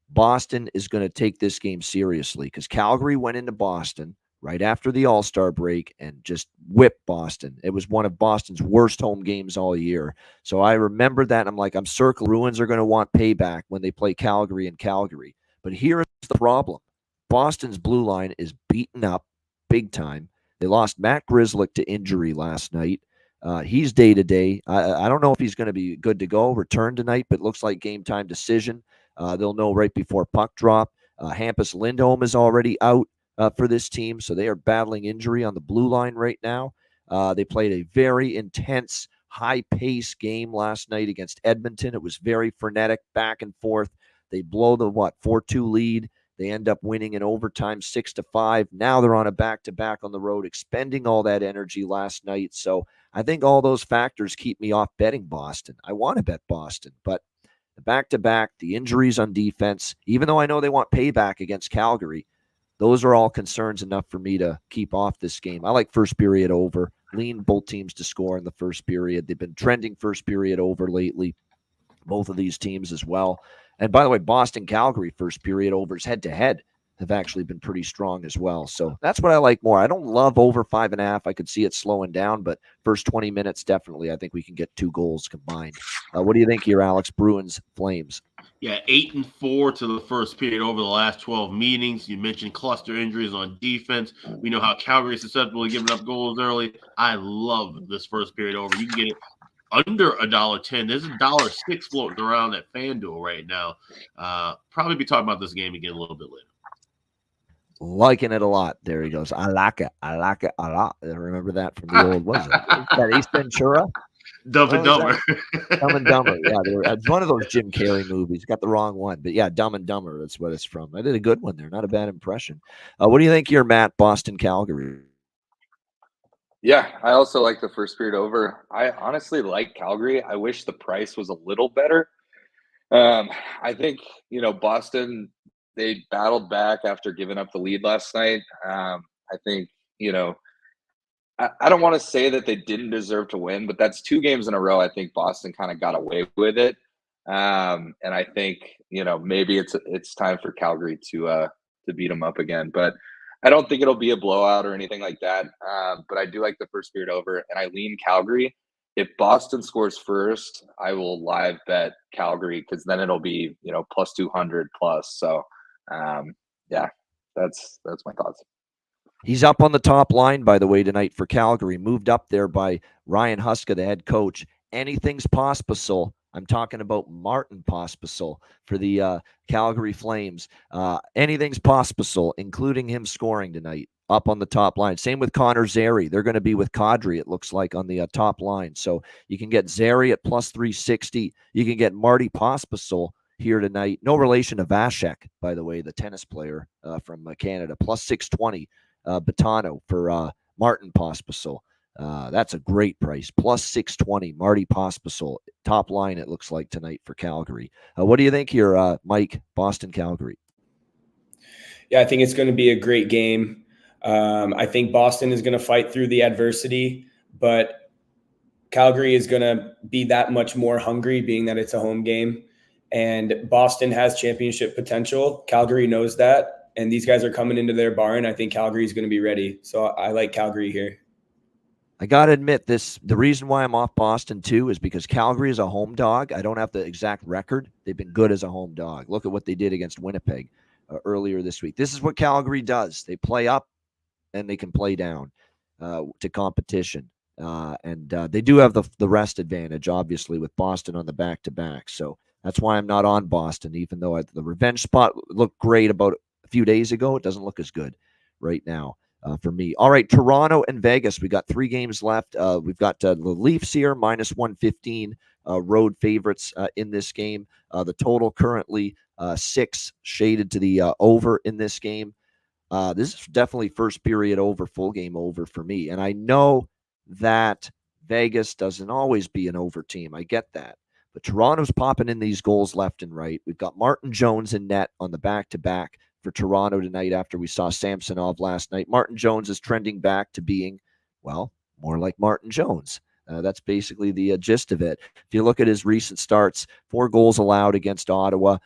Boston is going to take this game seriously because Calgary went into Boston right after the All-Star break and just whipped Boston. It was one of Boston's worst home games all year. So I remember that, and I'm like, I'm circling. Bruins are going to want payback when they play Calgary in Calgary. But here's the problem. Boston's blue line is beaten up big time. They lost Matt Grzelcyk to injury last night. He's day-to-day. I don't know if he's going to be good to go, return tonight, but it looks like game-time decision. They'll know right before puck drop. Hampus Lindholm is already out for this team, so they are battling injury on the blue line right now. They played a very intense, high-pace game last night against Edmonton. It was very frenetic, back and forth. They blow the, 4-2 lead. They end up winning in overtime 6-5. Now they're on a back-to-back on the road, expending all that energy last night. So I think all those factors keep me off betting Boston. I want to bet Boston, but the back-to-back, the injuries on defense, even though I know they want payback against Calgary, those are all concerns enough for me to keep off this game. I like first period over. Lean both teams to score in the first period. They've been trending first period over lately, both of these teams as well. And by the way, Boston-Calgary first period overs head-to-head have actually been pretty strong as well. So that's what I like more. I don't love over 5.5. I could see it slowing down, but first 20 minutes, definitely, I think we can get 2 goals combined. What do you think here, Alex? Bruins, Flames? Yeah, 8-4 to the first period over the last 12 meetings. You mentioned cluster injuries on defense. We know how Calgary is susceptible to giving up goals early. I love this first period over. You can get it under $1.10. There's $1.06 floating around at FanDuel right now. Probably be talking about this game again a little bit later. Liking it a lot. There he goes. I like it. I like it a lot. I remember that from the old, was it? That Ace Ventura? Dumb and Dumber. Dumb and Dumber. Yeah, it's one of those Jim Carrey movies. Got the wrong one. But yeah, Dumb and Dumber. That's what it's from. I did a good one there. Not a bad impression. What do you think here, Matt? Boston, Calgary? Yeah, I also like the first period over. I honestly like Calgary. I wish the price was a little better. I think, Boston, they battled back after giving up the lead last night. I think, I don't want to say that they didn't deserve to win, but that's 2 games in a row. I think Boston kind of got away with it. And I think, maybe it's time for Calgary to beat them up again. But I don't think it'll be a blowout or anything like that. But I do like the first period over, and I lean Calgary. If Boston scores first, I will live bet Calgary because then it'll be, plus 200 plus. So, yeah, that's my thoughts. He's up on the top line, by the way, tonight for Calgary. Moved up there by Ryan Huska, the head coach. Anything's possible. I'm talking about Martin Pospisil for the Calgary Flames. Anything's possible, including him scoring tonight up on the top line. Same with Connor Zary. They're going to be with Kadri, it looks like, on the top line. So you can get Zary at plus 360. You can get Marty Pospisil here tonight. No relation to Vasek, by the way, the tennis player from Canada. Plus 620. Batano for Martin Pospisil. That's a great price. Plus 620. Marty Pospisil. Top line, it looks like, tonight for Calgary. What do you think here, Mike, Boston, Calgary? Yeah, I think it's going to be a great game. I think Boston is going to fight through the adversity, but Calgary is going to be that much more hungry, being that it's a home game. And Boston has championship potential. Calgary knows that. And these guys are coming into their barn. I think Calgary is going to be ready. So I like Calgary here. I got to admit this. The reason why I'm off Boston too is because Calgary is a home dog. I don't have the exact record. They've been good as a home dog. Look at what they did against Winnipeg earlier this week. This is what Calgary does. They play up and they can play down to competition. And they do have the rest advantage, obviously, with Boston on the back-to-back. So that's why I'm not on Boston, even though the revenge spot looked great about a few days ago. It doesn't look as good right now for me. All right, Toronto and Vegas. We got 3 games left. We've got the Leafs here, minus 115 road favorites in this game. The total currently 6, shaded to the over in this game. This is definitely first period over, full game over for me. And I know that Vegas doesn't always be an over team. I get that. But Toronto's popping in these goals left and right. We've got Martin Jones in net on the back-to-back for Toronto tonight after we saw Samsonov last night. Martin Jones is trending back to being, well, more like Martin Jones. That's basically the gist of it. If you look at his recent starts, 4 goals allowed against Ottawa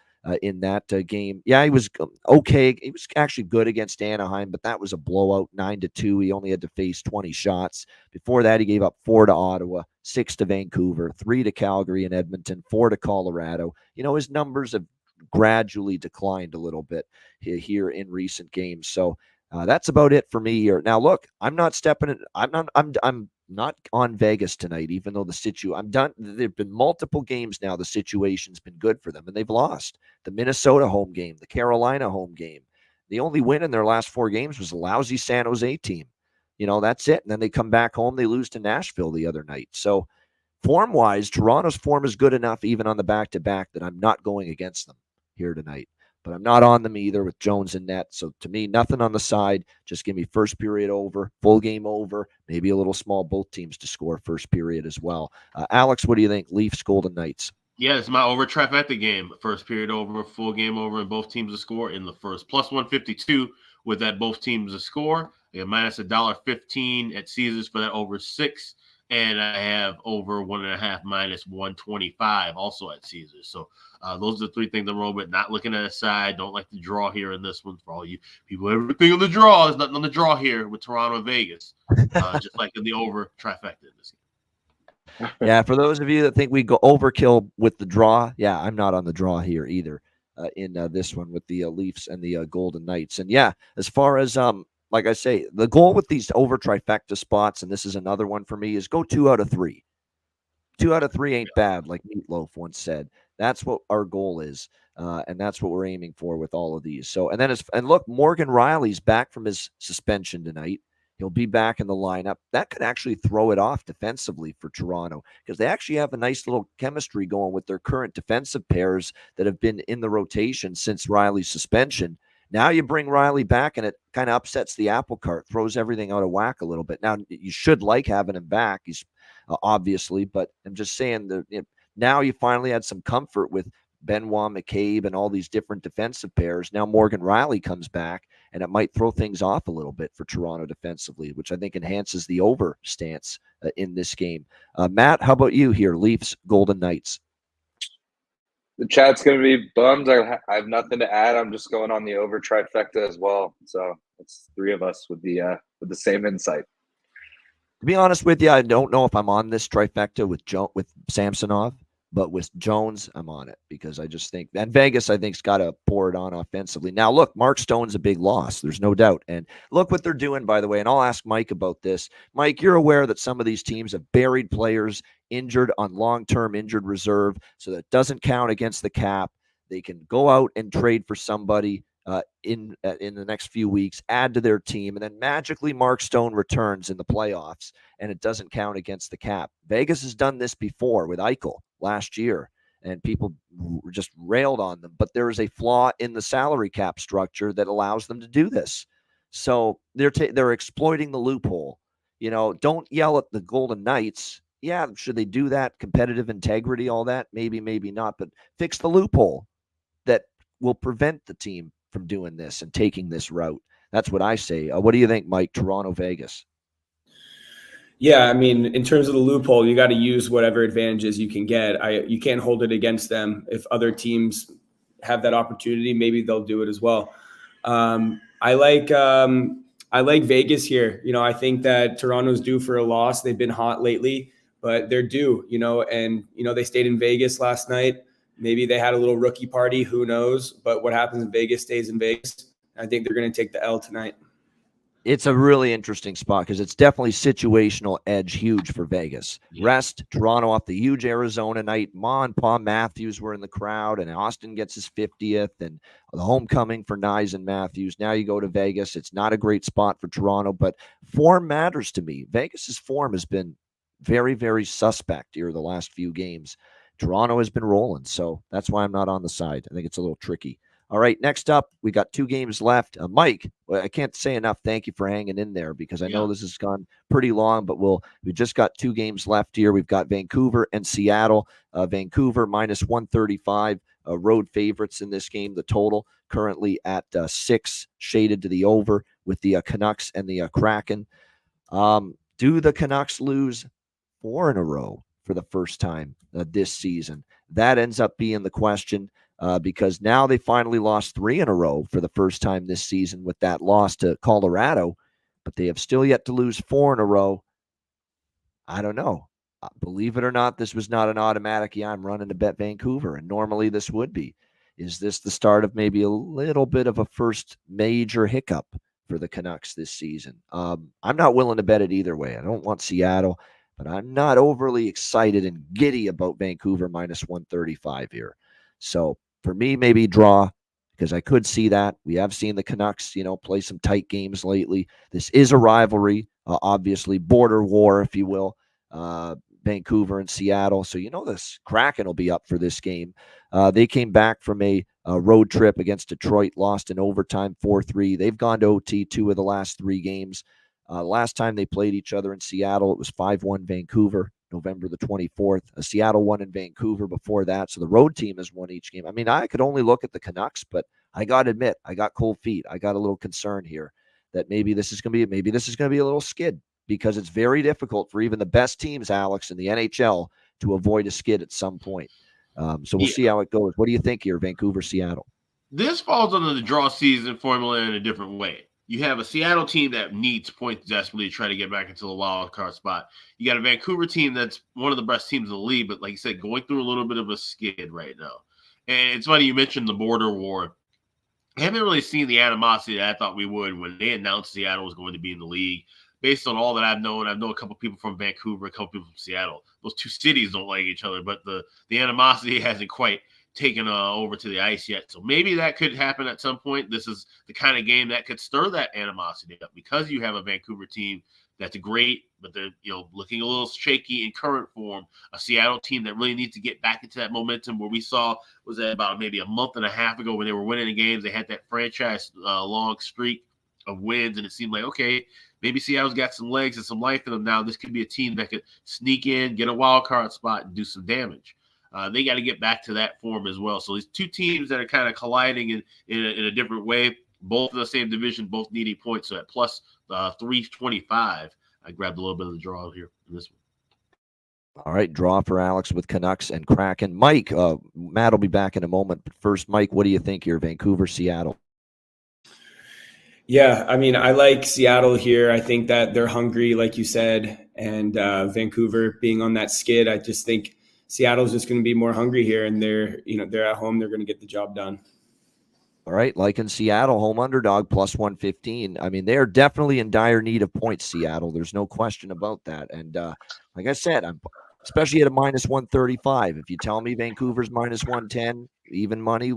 in that game. Yeah, he was okay. He was actually good against Anaheim, but that was a blowout, 9-2. He only had to face 20 shots. Before that, he gave up 4 to Ottawa, 6 to Vancouver, 3 to Calgary and Edmonton, 4 to Colorado. You know, his numbers have gradually declined a little bit here in recent games. So that's about it for me here. Now, look, I'm not stepping in. I'm not on Vegas tonight, even though I'm done. There've been multiple games now. The situation's been good for them, and they've lost. The Minnesota home game, the Carolina home game. The only win in their last 4 games was a lousy San Jose team. You know, that's it. And then they come back home. They lose to Nashville the other night. So form-wise, Toronto's form is good enough, even on the back-to-back, that I'm not going against them here tonight. But I'm not on them either with Jones and net. So to me, nothing on the side. Just give me first period over, full game over, maybe a little small, both teams to score first period as well. Alex, what do you think? Leafs, Golden Knights. Yeah, it's my over trifecta game. First period over, full game over, and both teams to score in the first. Plus 152 with that both teams to score. I got minus $1.15 at Caesars for that over 6. And I have over 1.5 minus 125 also at Caesars. So those are the 3 things I'm rolling with. Not looking at a side. Don't like the draw here in this one for all you people. Everything on the draw. There's nothing on the draw here with Toronto and Vegas. Just like in the over trifecta in this game. Yeah, for those of you that think we go overkill with the draw, yeah, I'm not on the draw here either in this one with the Leafs and the Golden Knights. And yeah, as far as like I say, the goal with these over trifecta spots, and this is another one for me, is go 2 out of 3. 2 out of 3 ain't bad, like Meatloaf once said. That's what our goal is, and that's what we're aiming for with all of these. So, and look, Morgan Riley's back from his suspension tonight. He'll be back in the lineup. That could actually throw it off defensively for Toronto because they actually have a nice little chemistry going with their current defensive pairs that have been in the rotation since Riley's suspension. Now you bring Riley back, and it kind of upsets the apple cart, throws everything out of whack a little bit. Now, you should like having him back, he's obviously, but I'm just saying that now you finally had some comfort with Benoit McCabe and all these different defensive pairs. Now Morgan Riley comes back, and it might throw things off a little bit for Toronto defensively, which I think enhances the over stance in this game. Matt, how about you here? Leafs, Golden Knights. The chat's going to be bummed. I have nothing to add. I'm just going on the over trifecta as well. So it's 3 of us with the same insight. To be honest with you, I don't know if I'm on this trifecta with Samsonov. But with Jones, I'm on it because I just think, and Vegas, I think, has got to pour it on offensively. Now, look, Mark Stone's a big loss. There's no doubt. And look what they're doing, by the way. And I'll ask Mike about this. Mike, you're aware that some of these teams have buried players injured on long-term injured reserve, so that doesn't count against the cap. They can go out and trade for somebody in the next few weeks, add to their team, and then magically Mark Stone returns in the playoffs, and it doesn't count against the cap. Vegas has done this before with Eichel last year, and people just railed on them. But there is a flaw in the salary cap structure that allows them to do this. So they're exploiting the loophole. You know, don't yell at the Golden Knights. Yeah, should they do that? Competitive integrity, all that? Maybe, maybe not. But fix the loophole that will prevent the team from doing this and taking this route. That's what I say. What do you think, Mike? Toronto, Vegas? Yeah, I mean, in terms of the loophole, you got to use whatever advantages you can get. You can't hold it against them. If other teams have that opportunity, maybe they'll do it as well. I like Vegas here. You know, I think that Toronto's due for a loss. They've been hot lately, but they're due. You know, and they stayed in Vegas last night. Maybe they had a little rookie party. Who knows? But what happens in Vegas stays in Vegas. I think they're going to take the L tonight. It's a really interesting spot because it's definitely situational edge huge for Vegas. Yeah. Rest Toronto off the huge Arizona night. Ma and Pa Matthews were in the crowd, and Austin gets his 50th, and the homecoming for Nyes and Matthews. Now you go to Vegas. It's not a great spot for Toronto, but form matters to me. Vegas's form has been very, very suspect here the last few games. Toronto has been rolling, so that's why I'm not on the side. I think it's a little tricky. All right, next up, we got 2 games left. Mike, I can't say enough thank you for hanging in there because I know this has gone pretty long, but we just got 2 games left here. We've got Vancouver and Seattle. Vancouver minus 135, road favorites in this game. The total currently at 6, shaded to the over with the Canucks and the Kraken. Do the Canucks lose 4 in a row for the first time this season? That ends up being the question. Because now they finally lost 3 in a row for the first time this season with that loss to Colorado, but they have still yet to lose 4 in a row. I don't know. Believe it or not, this was not an automatic, yeah, I'm running to bet Vancouver, and normally this would be. Is this the start of maybe a little bit of a first major hiccup for the Canucks this season? I'm not willing to bet it either way. I don't want Seattle, but I'm not overly excited and giddy about Vancouver minus 135 here. So, for me, maybe draw because I could see that. We have seen the Canucks, play some tight games lately. This is a rivalry, obviously, border war, if you will, Vancouver and Seattle. So, this Kraken will be up for this game. They came back from a road trip against Detroit, lost in overtime 4-3. They've gone to OT 2 of the last 3 games. Last time they played each other in Seattle, it was 5-1 Vancouver. November the 24th. Seattle won in Vancouver before that. So the road team has won each game. I mean, I could only look at the Canucks, but I got to admit, I got cold feet. I got a little concern here that maybe this is going to be a little skid because it's very difficult for even the best teams, Alex, in the NHL to avoid a skid at some point. So we'll see how it goes. What do you think here, Vancouver, Seattle? This falls under the draw season formula in a different way. You have a Seattle team that needs points desperately to try to get back into the wild card spot. You got a Vancouver team that's one of the best teams in the league, but like you said, going through a little bit of a skid right now. And it's funny you mentioned the border war. I haven't really seen the animosity that I thought we would when they announced Seattle was going to be in the league. Based on all that I've known, I know a couple people from Vancouver, a couple people from Seattle. Those 2 cities don't like each other, but the animosity hasn't quite taken over to the ice yet. So maybe that could happen at some point. This is the kind of game that could stir that animosity up because you have a Vancouver team that's great, but they're looking a little shaky in current form. A Seattle team that really needs to get back into that momentum where we saw was that about maybe a month and a half ago when they were winning the games. They had that franchise long streak of wins, and it seemed like, okay, maybe Seattle's got some legs and some life in them now. This could be a team that could sneak in, get a wild card spot, and do some damage. They got to get back to that form as well. So these 2 teams that are kind of colliding in a different way, both in the same division, both needing points. So at plus 325, I grabbed a little bit of the draw here in this one. All right, draw for Alex with Canucks and Kraken. Mike, Matt will be back in a moment. But first, Mike, what do you think here, Vancouver, Seattle? Yeah, I mean, I like Seattle here. I think that they're hungry, like you said, and Vancouver being on that skid, I just think Seattle's just going to be more hungry here, and they're at home. They're going to get the job done. All right, like in Seattle, home underdog plus 115. I mean, they are definitely in dire need of points, Seattle. There's no question about that. And like I said, I'm especially at a minus 135. If you tell me Vancouver's minus 110, even money,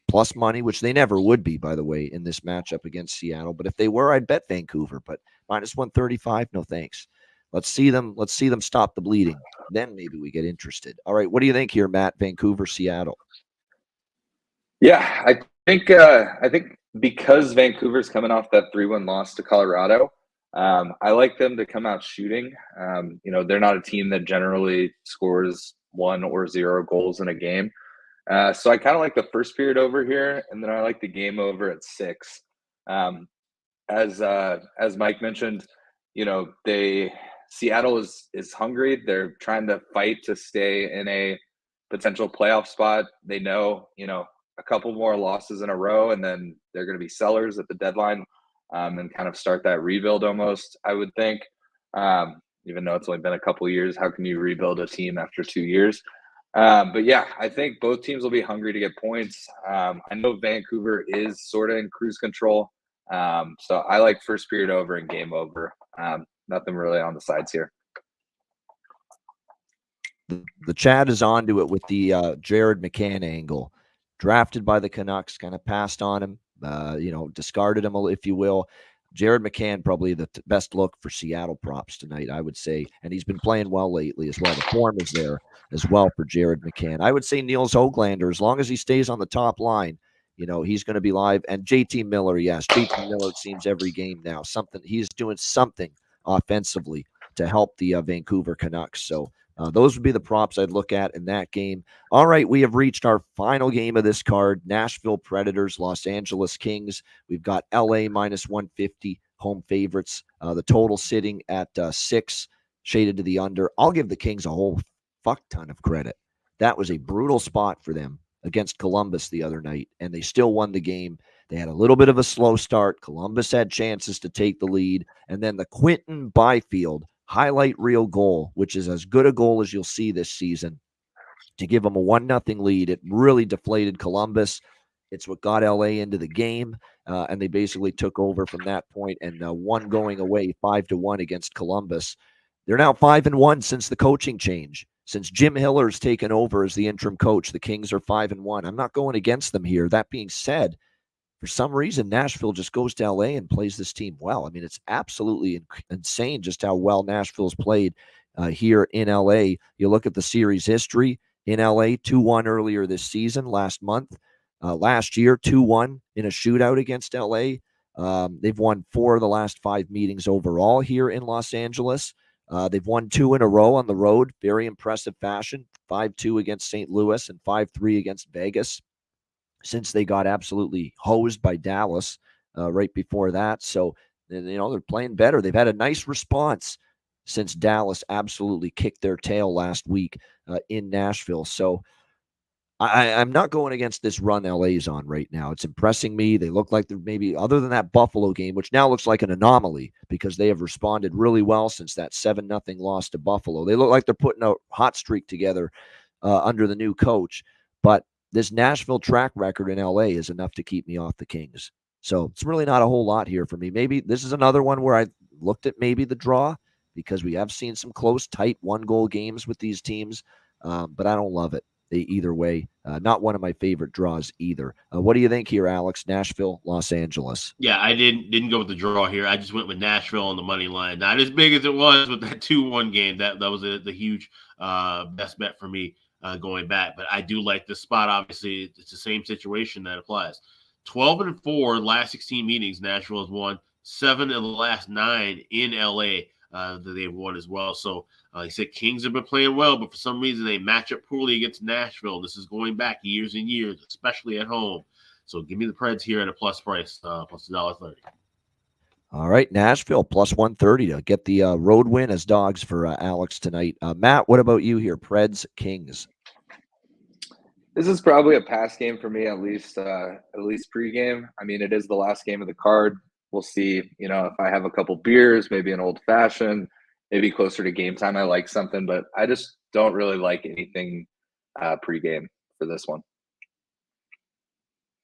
plus money, which they never would be, by the way, in this matchup against Seattle. But if they were, I'd bet Vancouver. But minus 135, no thanks. Let's see them stop the bleeding. Then maybe we get interested. All right, what do you think here, Matt? Vancouver, Seattle. Yeah, I think because Vancouver's coming off that 3-1 loss to Colorado, I like them to come out shooting. They're not a team that generally scores 1 or 0 goals in a game. So I kind of like the first period over here, and then I like the game over at 6. As Mike mentioned, Seattle is hungry. They're trying to fight to stay in a potential playoff spot. They know, a couple more losses in a row, and then they're going to be sellers at the deadline, and kind of start that rebuild almost, I would think. Even though it's only been a couple of years, how can you rebuild a team after 2 years? But yeah, I think both teams will be hungry to get points. I know Vancouver is sort of in cruise control. So I like first period over and game over. Nothing really on the sides here. The Chad is onto it with the Jared McCann angle. Drafted by the Canucks, kind of passed on him, discarded him, if you will. Jared McCann, probably the best look for Seattle props tonight, I would say. And he's been playing well lately as well. The form is there as well for Jared McCann. I would say Niels Höglander, as long as he stays on the top line, he's going to be live. And JT Miller, yes. JT Miller, it seems every game now. He's doing something offensively to help the Vancouver Canucks. So those would be the props I'd look at in that game. All right, we have reached our final game of this card. Nashville Predators, Los Angeles Kings. We've got LA minus 150 home favorites. The total sitting at 6, shaded to the under. I'll give the Kings a whole fuck ton of credit. That was a brutal spot for them against Columbus the other night, and they still won the game. They had a little bit of a slow start. Columbus had chances to take the lead, and then the Quinton Byfield highlight reel goal, which is as good a goal as you'll see this season, to give them a 1-0 lead. It really deflated Columbus. It's what got LA into the game, and they basically took over from that point and won going away 5-1 against Columbus. They're now 5-1 since the coaching change. Since Jim Hiller's taken over as the interim coach, the Kings are 5-1. I'm not going against them here. That being said, for some reason, Nashville just goes to LA and plays this team well. I mean, it's absolutely insane just how well Nashville's played here in LA. You look at the series history in LA, 2-1 earlier this season, last month. Last year, 2-1 in a shootout against LA. They've won 4 of the last 5 meetings overall here in Los Angeles. They've won 2 in a row on the road, very impressive fashion, 5-2 against St. Louis and 5-3 against Vegas, since they got absolutely hosed by Dallas right before that. So, they're playing better. They've had a nice response since Dallas absolutely kicked their tail last week in Nashville. So I'm not going against this run LA's on right now. It's impressing me. They look like they're maybe, other than that Buffalo game, which now looks like an anomaly because they have responded really well since that 7-0 loss to Buffalo. They look like they're putting a hot streak together under the new coach. But this Nashville track record in LA is enough to keep me off the Kings. So it's really not a whole lot here for me. Maybe this is another one where I looked at maybe the draw because we have seen some close, tight 1-goal games with these teams, but I don't love it either way. Not one of my favorite draws either. What do you think here, Alex? Nashville, Los Angeles. Yeah, I didn't go with the draw here. I just went with Nashville on the money line. Not as big as it was with that 2-1 game. That was the huge best bet for me. Going back, but I do like this spot. Obviously, it's the same situation that applies. 12-4 last 16 meetings. Nashville has won 7 of the last 9 in LA that they've won as well. So he said Kings have been playing well, but for some reason they match up poorly against Nashville. This is going back years and years, especially at home. So give me the Preds here at a plus price, plus $1.30. All right, Nashville plus 130 to get the road win as dogs for Alex tonight. Matt, what about you here? Preds, Kings. This is probably a pass game for me, at least pregame. I mean, it is the last game of the card. We'll see, if I have a couple beers, maybe an old fashioned, maybe closer to game time, I like something, but I just don't really like anything pregame for this one.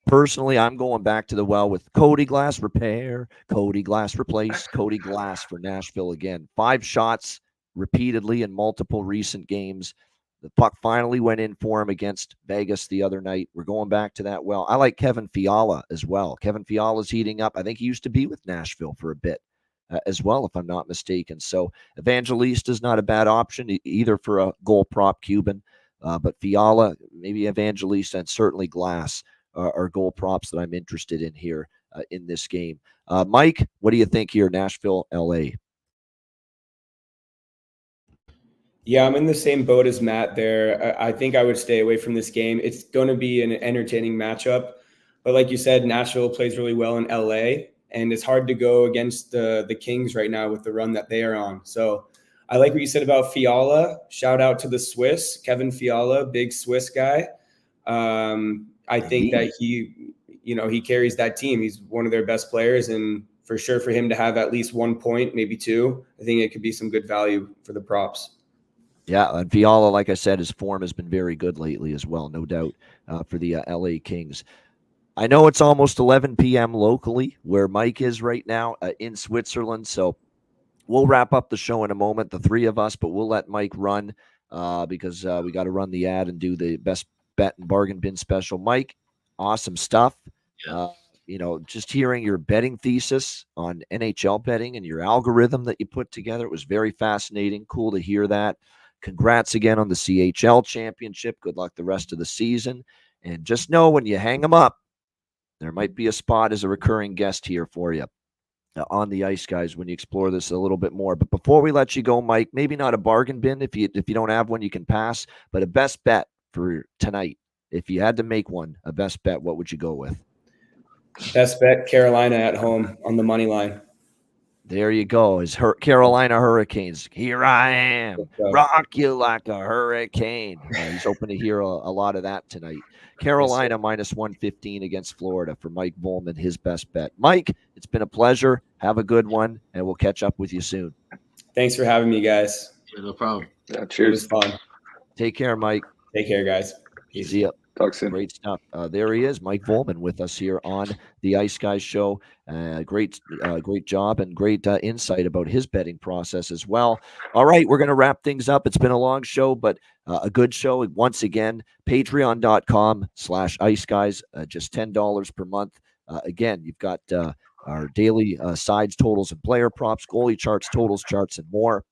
Personally, I'm going back to the well with Cody Glass repair, Cody Glass replace, Cody Glass for Nashville again. 5 shots repeatedly in multiple recent games. The puck finally went in for him against Vegas the other night. We're going back to that well. I like Kevin Fiala as well. Kevin Fiala's heating up. I think he used to be with Nashville for a bit as well, if I'm not mistaken. So Evangelista is not a bad option either for a goal prop Cuban. But Fiala, maybe Evangelista, and certainly Glass are goal props that I'm interested in here in this game. Mike, what do you think here, Nashville, LA? Yeah, I'm in the same boat as Matt there. I think I would stay away from this game. It's going to be an entertaining matchup. But like you said, Nashville plays really well in LA, and it's hard to go against the Kings right now with the run that they are on. So I like what you said about Fiala. Shout out to the Swiss, Kevin Fiala, big Swiss guy. I think that he carries that team. He's one of their best players, and for sure for him to have at least 1 point, maybe 2, I think it could be some good value for the props. Yeah, and Fiala, like I said, his form has been very good lately as well, no doubt, for the LA Kings. I know it's almost 11 p.m. locally where Mike is right now in Switzerland, so we'll wrap up the show in a moment, the 3 of us, but we'll let Mike run because we got to run the ad and do the best bet and bargain bin special. Mike, awesome stuff. Yeah. Just hearing your betting thesis on NHL betting and your algorithm that you put together, it was very fascinating. Cool to hear that. Congrats again on the CHL championship. Good luck the rest of the season. And just know when you hang them up, there might be a spot as a recurring guest here for you on the Ice Guys when you explore this a little bit more. But before we let you go, Mike, maybe not a bargain bin. If you don't have one, you can pass. But a best bet for tonight, if you had to make one, a best bet, what would you go with? Best bet, Carolina at home on the money line. There you go. Is Carolina Hurricanes. Here I am. Rock you like a hurricane. He's hoping to hear a lot of that tonight. Carolina minus 115 against Florida for Mike Volman, his best bet. Mike, it's been a pleasure. Have a good one, and we'll catch up with you soon. Thanks for having me, guys. Yeah, no problem. Yeah, cheers. It was fun. Take care, Mike. Take care, guys. Peace. See ya. Talk soon. Great stuff. There he is, Mike Volman, with us here on the Ice Guys show. Great job and great insight about his betting process as well. All right, we're going to wrap things up. It's been a long show, but a good show. Once again, patreon.com/Ice Guys, just $10 per month. Again, you've got our daily sides, totals, and player props, goalie charts, totals charts, and more.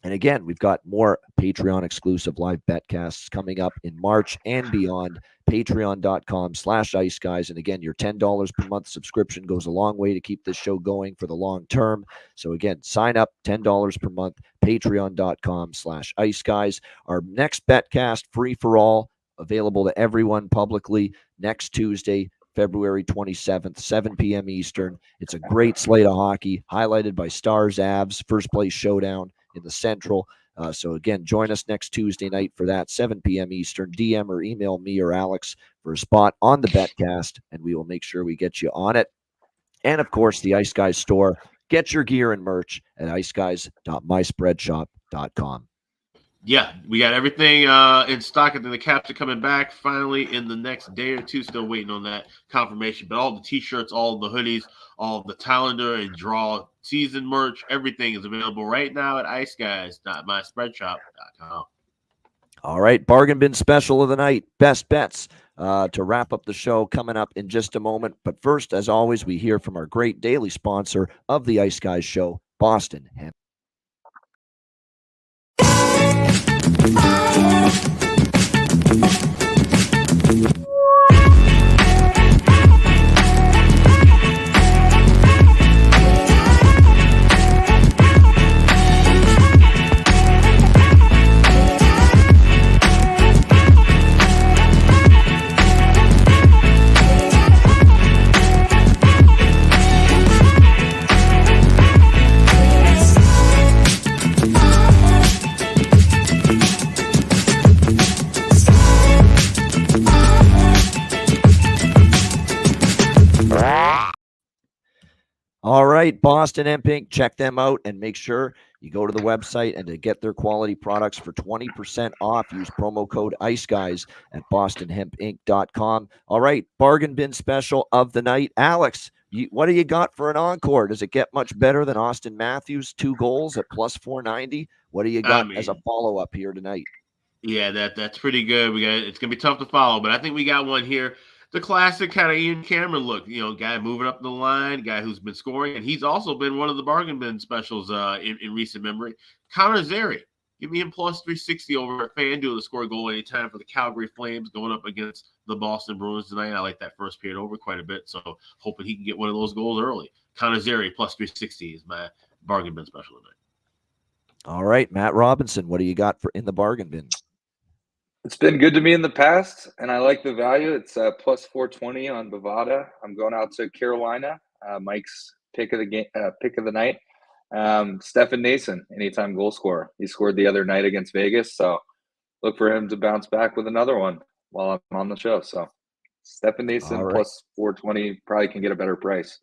And again, we've got more Patreon exclusive live betcasts coming up in March and beyond. Patreon.com/Ice Guys. And again, your $10 per month subscription goes a long way to keep this show going for the long term. So again, sign up, $10 per month, patreon.com/Ice Guys. Our next betcast, free for all, available to everyone publicly next Tuesday, February 27th, 7 p.m. Eastern. It's a great slate of hockey, highlighted by Stars Avs, first place showdown in the Central. So again, join us next Tuesday night for that, 7 p.m. Eastern. DM or email me or Alex for a spot on the betcast, and we will make sure we get you on it. And of course, the Ice Guys store. Get your gear and merch at iceguys.myspreadshop.com. Yeah, we got everything in stock, and then the Caps are coming back finally in the next day or two. Still waiting on that confirmation. But all the T-shirts, all the hoodies, all the calendar and draw season merch, everything is available right now at iceguys.myspreadshop.com. All right, bargain bin special of the night, best bets to wrap up the show coming up in just a moment. But first, as always, we hear from our great daily sponsor of the Ice Guys show, Boston Hemp. All right, Boston Hemp Inc. Check them out and make sure you go to the website and to get their quality products for 20% off. Use promo code IceGuys at bostonhempinc.com. All right, bargain bin special of the night. Alex, what do you got for an encore? Does it get much better than Austin Matthews? 2 goals at plus 490. What do you got as a follow-up here tonight? Yeah, that's pretty good. It's gonna be tough to follow, but I think we got one here. The classic kind of Ian Cameron look, guy moving up the line, guy who's been scoring, and he's also been one of the bargain bin specials in recent memory. Connor Zary, give me him plus 360 over at FanDuel to score a goal anytime for the Calgary Flames going up against the Boston Bruins tonight. I like that first period over quite a bit, so hoping he can get one of those goals early. Connor Zary plus 360 is my bargain bin special tonight. All right, Matt Robinson, what do you got in the bargain bin? It's been good to me in the past, and I like the value. It's plus 420 on Bovada. I'm going out to Carolina. Mike's pick of the night. Stefan Nason, anytime goal scorer. He scored the other night against Vegas, so look for him to bounce back with another one while I'm on the show. So Stefan Nason plus 420 probably can get a better price.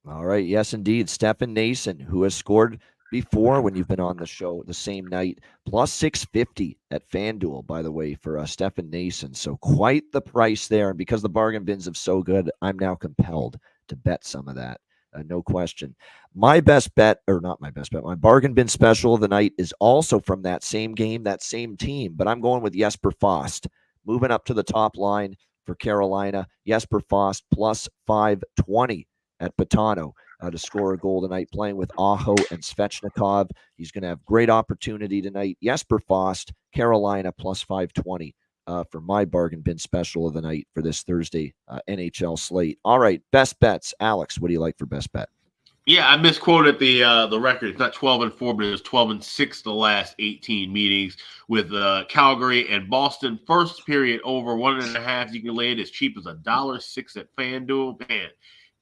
All right, yes, indeed. Stefan Nason, who has scored before when you've been on the show the same night, plus 650 at FanDuel, by the way, for Stefan Nason. So quite the price there. And because the bargain bins are so good, I'm now compelled to bet some of that. No question. My best bet, or not my best bet, my bargain bin special of the night is also from that same game, that same team, but I'm going with Jesper Fast, moving up to the top line for Carolina. Jesper Fast plus 520 at Patano. To score a goal tonight, playing with Aho and Svechnikov. He's going to have great opportunity tonight. Jesper Fast, Carolina, plus 520 for my bargain bin special of the night for this Thursday NHL slate. All right, best bets. Alex, what do you like for best bet? Yeah, I misquoted the record. It's not 12-4, but it was 12-6 the last 18 meetings with Calgary and Boston. First period over 1.5. You can lay it as cheap as $1.06 at FanDuel. Man,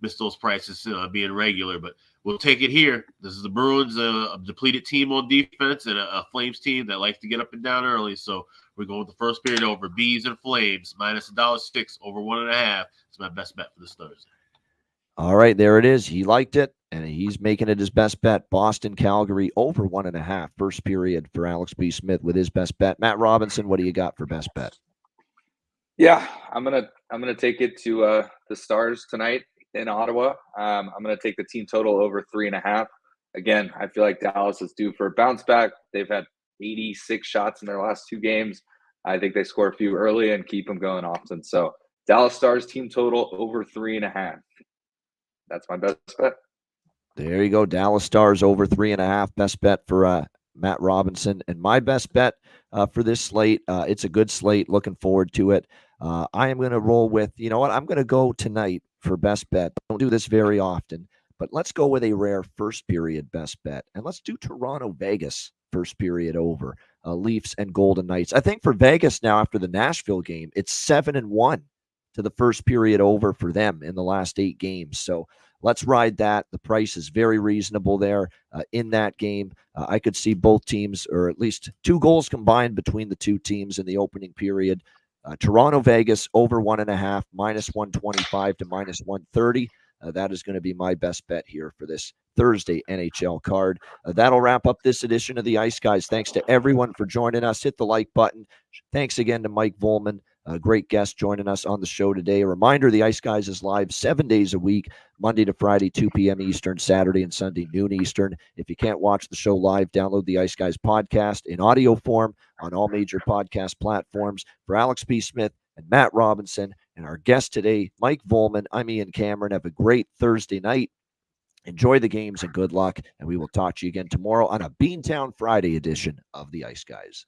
missed those prices being regular, but we'll take it here. This is the Bruins, a depleted team on defense, and a Flames team that likes to get up and down early. So we're going with the first period over Bees and Flames, minus $1.06 over 1.5. It's my best bet for this Thursday. All right, there it is. He liked it, and he's making it his best bet. Boston, Calgary, over 1.5. First period for Alex B. Smith with his best bet. Matt Robinson, what do you got for best bet? Yeah, I'm gonna take it to the Stars tonight in Ottawa. I'm going to take the team total over 3.5. Again, I feel like Dallas is due for a bounce back. They've had 86 shots in their last 2 games. I think they score a few early and keep them going often. So Dallas Stars team total over 3.5. That's my best bet. There you go. Dallas Stars over 3.5. Best bet for Matt Robinson. And my best bet for this slate, it's a good slate. Looking forward to it. I am going to roll with, you know what? I'm going to go tonight for best bet. Don't do this very often, but let's go with a rare first period best bet. And let's do Toronto Vegas first period over Leafs and Golden Knights. I think for Vegas now after the Nashville game, it's 7-1 to the first period over for them in the last 8 games. So let's ride that. The price is very reasonable there in that game. I could see both teams, or at least 2 goals combined between the 2 teams in the opening period. Toronto Vegas over 1.5, minus 125 to minus 130. That is going to be my best bet here for this Thursday NHL card. That'll wrap up this edition of the Ice Guys. Thanks to everyone for joining us. Hit the like button. Thanks again to Mike Volman, a great guest joining us on the show today. A reminder, the Ice Guys is live 7 days a week, Monday to Friday, 2 p.m. Eastern, Saturday and Sunday, noon Eastern. If you can't watch the show live, download the Ice Guys podcast in audio form on all major podcast platforms. For Alex B. Smith and Matt Robinson and our guest today, Mike Volman, I'm Ian Cameron. Have a great Thursday night. Enjoy the games and good luck. And we will talk to you again tomorrow on a Beantown Friday edition of the Ice Guys.